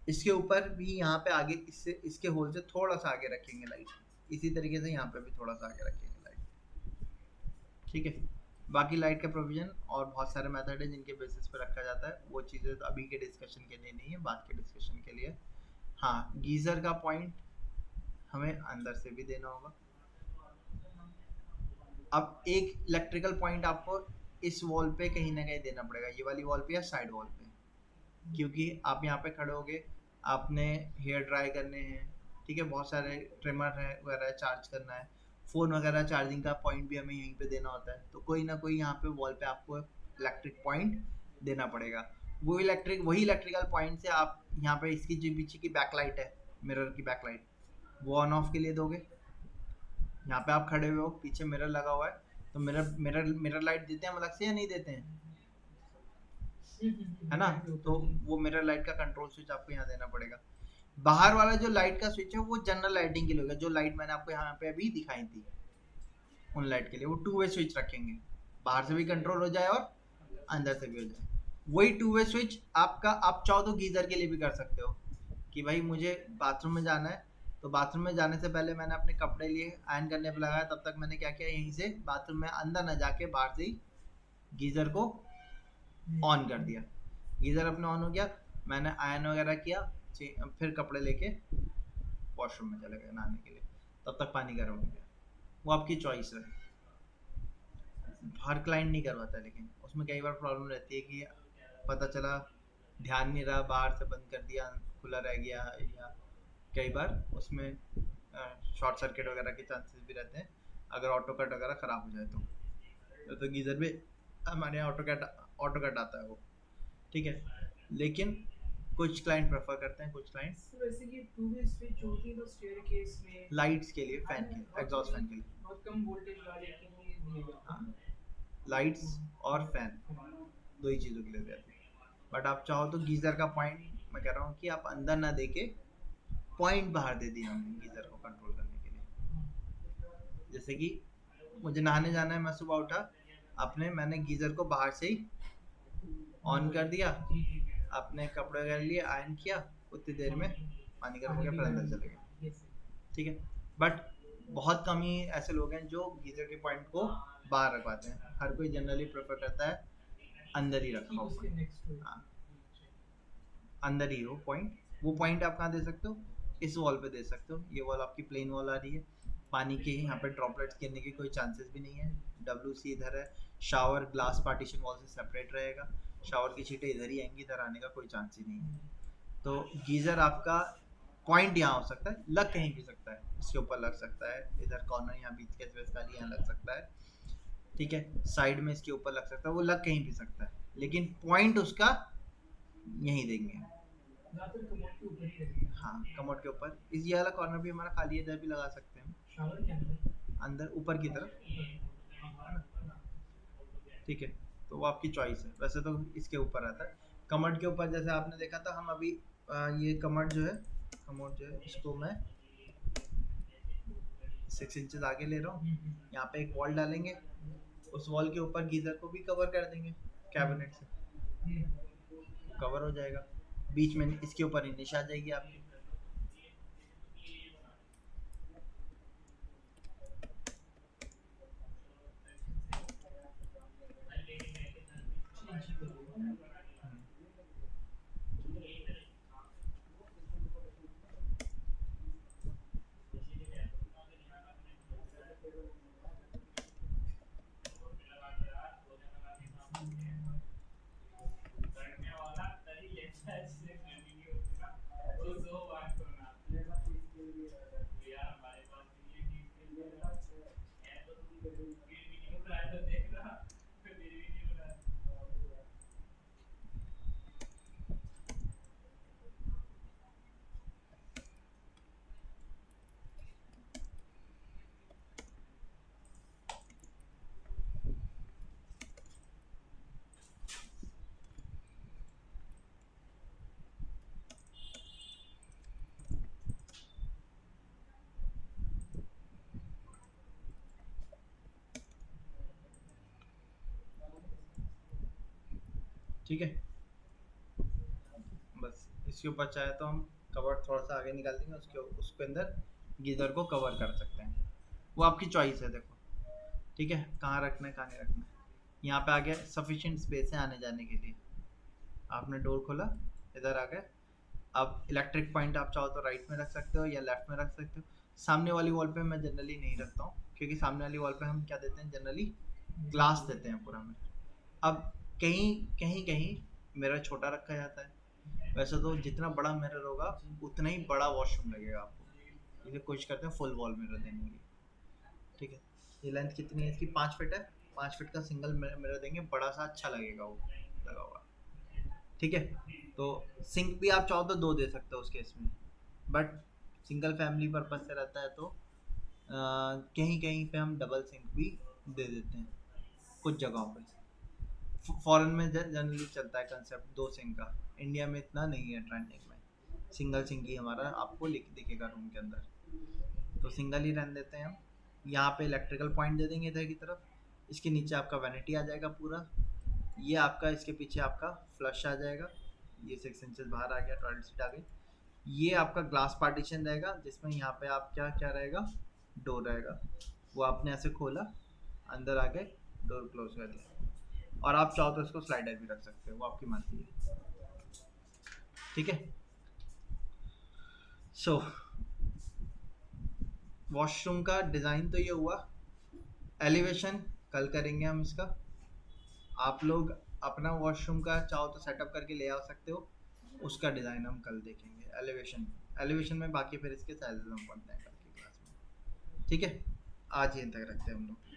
इसके ऊपर भी यहाँ पे आगे इससे, इसके होल से थोड़ा सा आगे रखेंगे लाइट, इसी तरीके से यहाँ पे भी थोड़ा सा आगे रखेंगे लाइट। ठीक है, बाकी लाइट का प्रोविजन और बहुत सारे मेथड है जिनके बेसिस पे रखा जाता है, वो चीज़ें तो अभी के डिस्कशन के लिए नहीं है, बाद के डिस्कशन के लिए। हाँ, गीज़र का पॉइंट हमें अंदर से भी देना होगा। अब एक इलेक्ट्रिकल पॉइंट आपको इस वॉल पे कहीं ना कहीं देना पड़ेगा, ये वाली वॉल पे या साइड वॉल पे, क्योंकि आप यहाँ पे खड़े होगे, आपने हेयर ड्राई करने हैं, ठीक है, बहुत सारे ट्रिमर है वगैरह चार्ज करना है, फ़ोन वगैरह चार्जिंग का पॉइंट भी हमें यहीं पे देना होता है, तो कोई ना कोई यहाँ पे वॉल पे आपको इलेक्ट्रिक पॉइंट देना पड़ेगा। वही इलेक्ट्रिकल पॉइंट से आप यहाँ पे इसकी जो पीछे की बैक लाइट है, मिरर की बैक लाइट, वो ऑन ऑफ के लिए दोगे। यहाँ पे आप खड़े हुए हो, पीछे मिरर लगा हुआ है, तो मिरर लाइट देते हैं हम अलग से या नहीं देते हैं, है ना? तो वो मिरर लाइट का कंट्रोल स्विच आपको यहाँ देना पड़ेगा। बाहर वाला जो लाइट का स्विच है वो जनरल लाइटिंग के लिए होगा, जो लाइट मैंने आपको यहाँ पे अभी दिखाई थी, उन लाइट के लिए वो 2 वे स्विच रखेंगे, बाहर से भी कंट्रोल हो जाए और अंदर से भी हो जाए। वही 2 वे स्विच आपका, आप चाहो तो गीजर के लिए भी कर सकते हो, कि भाई मुझे बाथरूम में जाना है, तो बाथरूम में जाने से पहले मैंने अपने कपड़े लिए आयरन करने पे लगाया, तब तक मैंने क्या किया, यहीं से बाथरूम में अंदर ना जाके बाहर से ही गीजर को ऑन कर दिया। गीजर अपने ऑन हो गया, मैंने आयरन वगैरह किया, फिर कपड़े लेके वॉशरूम में चले गए नहाने के लिए, तब तक पानी गर्म हो गया। वो आपकी चॉइस है, हर क्लाइंट नहीं करवाता, लेकिन उसमें कई बार प्रॉब्लम रहती है कि पता चला ध्यान नहीं रहा, बाहर से बंद कर दिया, खुला रह गया, या कई बार उसमें शॉर्ट सर्किट वगैरह के चांसेस भी रहते हैं, अगर ऑटो कट वगैरह ख़राब हो जाए तो गीज़र में हमारे यहाँ ऑटो कट आता है वो। ठीक है, लेकिन कुछ क्लाइंट प्रेफर करते हैं, कुछ क्लाइंट वैसे कि 2 वे स्विच होती है तो स्टेयरकेस में, लाइट्स के लिए, फैन के, एग्जॉस्ट फैन के लिए, बहुत कम वोल्टेज वाले के लिए दिए जाते हैं। लाइट्स और फैन, दो ही चीज़ों के लिए रहते हैं। बट आप चाहो तो गीज़र का पॉइंट, मैं कह रहा हूँ कि आप अंदर ना दे के पॉइंट बाहर दे दिया हमने गीज़र को कंट्रोल करने के लिए। जैसे कि मुझे नहाने जाना है, मैं सुबह उठा, मैंने गीज़र को बाहर से ही ऑन कर दिया, अपने कपड़े वगैरह लिए, आयरन किया, उतनी देर में पानी गर्म हो गया, फिर अंदर चले गए। ठीक है, बट बहुत कम ही ऐसे लोग हैं जो गीज़र के पॉइंट को बाहर रखवाते हैं, हर कोई जनरली प्रेफर करता है अंदर ही रखा हो। हाँ, अंदर ही हो पॉइंट। वो पॉइंट आप कहाँ दे सकते हो, इस वॉल पे दे सकते हो, ये वॉल आपकी प्लेन वॉल आ रही है, पानी के यहाँ पे ड्रॉपलेट्स गिरने की कोई चांसेस भी नहीं है। WC इधर है, शावर ग्लास पार्टीशन वॉल से सेपरेट रहेगा, शावर की छीटें इधर ही आएंगी, इधर आने का कोई चांस ही नहीं है। तो गीज़र आपका पॉइंट यहाँ हो सकता है, लग कहीं भी सकता है, इसके ऊपर लग सकता है, इधर कॉर्नर यहाँ बीच के स्पेस खाली यहाँ लग सकता है, ठीक है, साइड में इसके ऊपर लग सकता है, वो लग कहीं भी सकता है, लेकिन पॉइंट उसका यहीं देंगे। हाँ, कमोड के ऊपर, इस ये वाला कॉर्नर भी हमारा खाली है, इधर भी लगा सकते हैं, शावर के अंदर ऊपर की तरफ, ठीक है, तो वो आपकी चॉइस है। वैसे तो इसके ऊपर आता है, कमोड के ऊपर जैसे आपने देखा था, हम अभी ये कमोड जो है इसको मैं 6 इंचेस आगे ले रहा हूँ, यहाँ पे एक वॉल डालेंगे, उस वॉल के ऊपर गीज़र को भी कवर कर देंगे कैबिनेट से, कवर हो जाएगा, बीच में इसके ऊपर ही निश आ जाएगी आपकी। ठीक है, बस इसके ऊपर चाहे तो हम कवर थोड़ा सा आगे निकाल देंगे, उसके अंदर गीजर को कवर कर सकते हैं, वो आपकी चॉइस है। देखो ठीक है, कहाँ रखना है कहाँ नहीं रखना है। यहाँ पे आ गया सफिशिएंट स्पेस है आने जाने के लिए। आपने डोर खोला, इधर आ गए। अब इलेक्ट्रिक पॉइंट आप चाहो तो राइट में रख सकते हो या लेफ्ट में रख सकते हो। सामने वाली वॉल पे मैं जनरली नहीं रखता हूँ, क्योंकि सामने वाली वॉल पे हम क्या देते हैं, जनरली ग्लास देते हैं पूरा में। अब कहीं कहीं कहीं मिरर छोटा रखा जाता है। वैसे तो जितना बड़ा मिरर होगा उतना ही बड़ा वॉशरूम लगेगा आपको, इसलिए कोशिश करते हैं फुल वॉल मिरर देने की। ठीक है, ये लेंथ कितनी है इसकी, 5 फीट है। 5 फीट का सिंगल मिरर देंगे, बड़ा सा अच्छा लगेगा वो लगा हुआ। ठीक है, तो सिंक भी आप चाहो तो 2 दे सकते हो उस केस में, बट सिंगल फैमिली पर्पज से रहता है तो कहीं कहीं पे हम डबल सिंक भी दे देते हैं कुछ जगहों पे। फॉरेन में जनरली चलता है कंसेप्ट 2 सिंक का, इंडिया में इतना नहीं है ट्रेंडिंग में। सिंगल सिंक ही हमारा आपको दिखेगा रूम के अंदर, तो सिंगल ही रहने देते हैं हम। यहाँ पे इलेक्ट्रिकल पॉइंट दे देंगे इधर की तरफ। इसके नीचे आपका वैनिटी आ जाएगा पूरा। ये आपका, इसके पीछे आपका फ्लश आ जाएगा। ये 6 इंचेस बाहर आ गया, टॉयलेट सीट आ गई। ये आपका ग्लास पार्टीशन रहेगा, जिसमें यहाँ पे आप क्या क्या रहेगा, डोर रहेगा। वो आपने ऐसे खोला, अंदर आ गए, डोर क्लोज कर दिया। और आप चाहो तो इसको स्लाइडर भी रख सकते हो, वो आपकी मर्जी है। ठीक है, सो वॉशरूम का डिज़ाइन तो ये हुआ। एलिवेशन कल करेंगे हम इसका। आप लोग अपना वॉशरूम का चाहो तो सेटअप करके ले आ सकते हो, उसका डिज़ाइन हम कल देखेंगे। एलिवेशन में बाकी फिर इसके साइज हम पढ़ते हैं कल की क्लास में। ठीक है, आज यहीं तक रखते हैं हम लोग।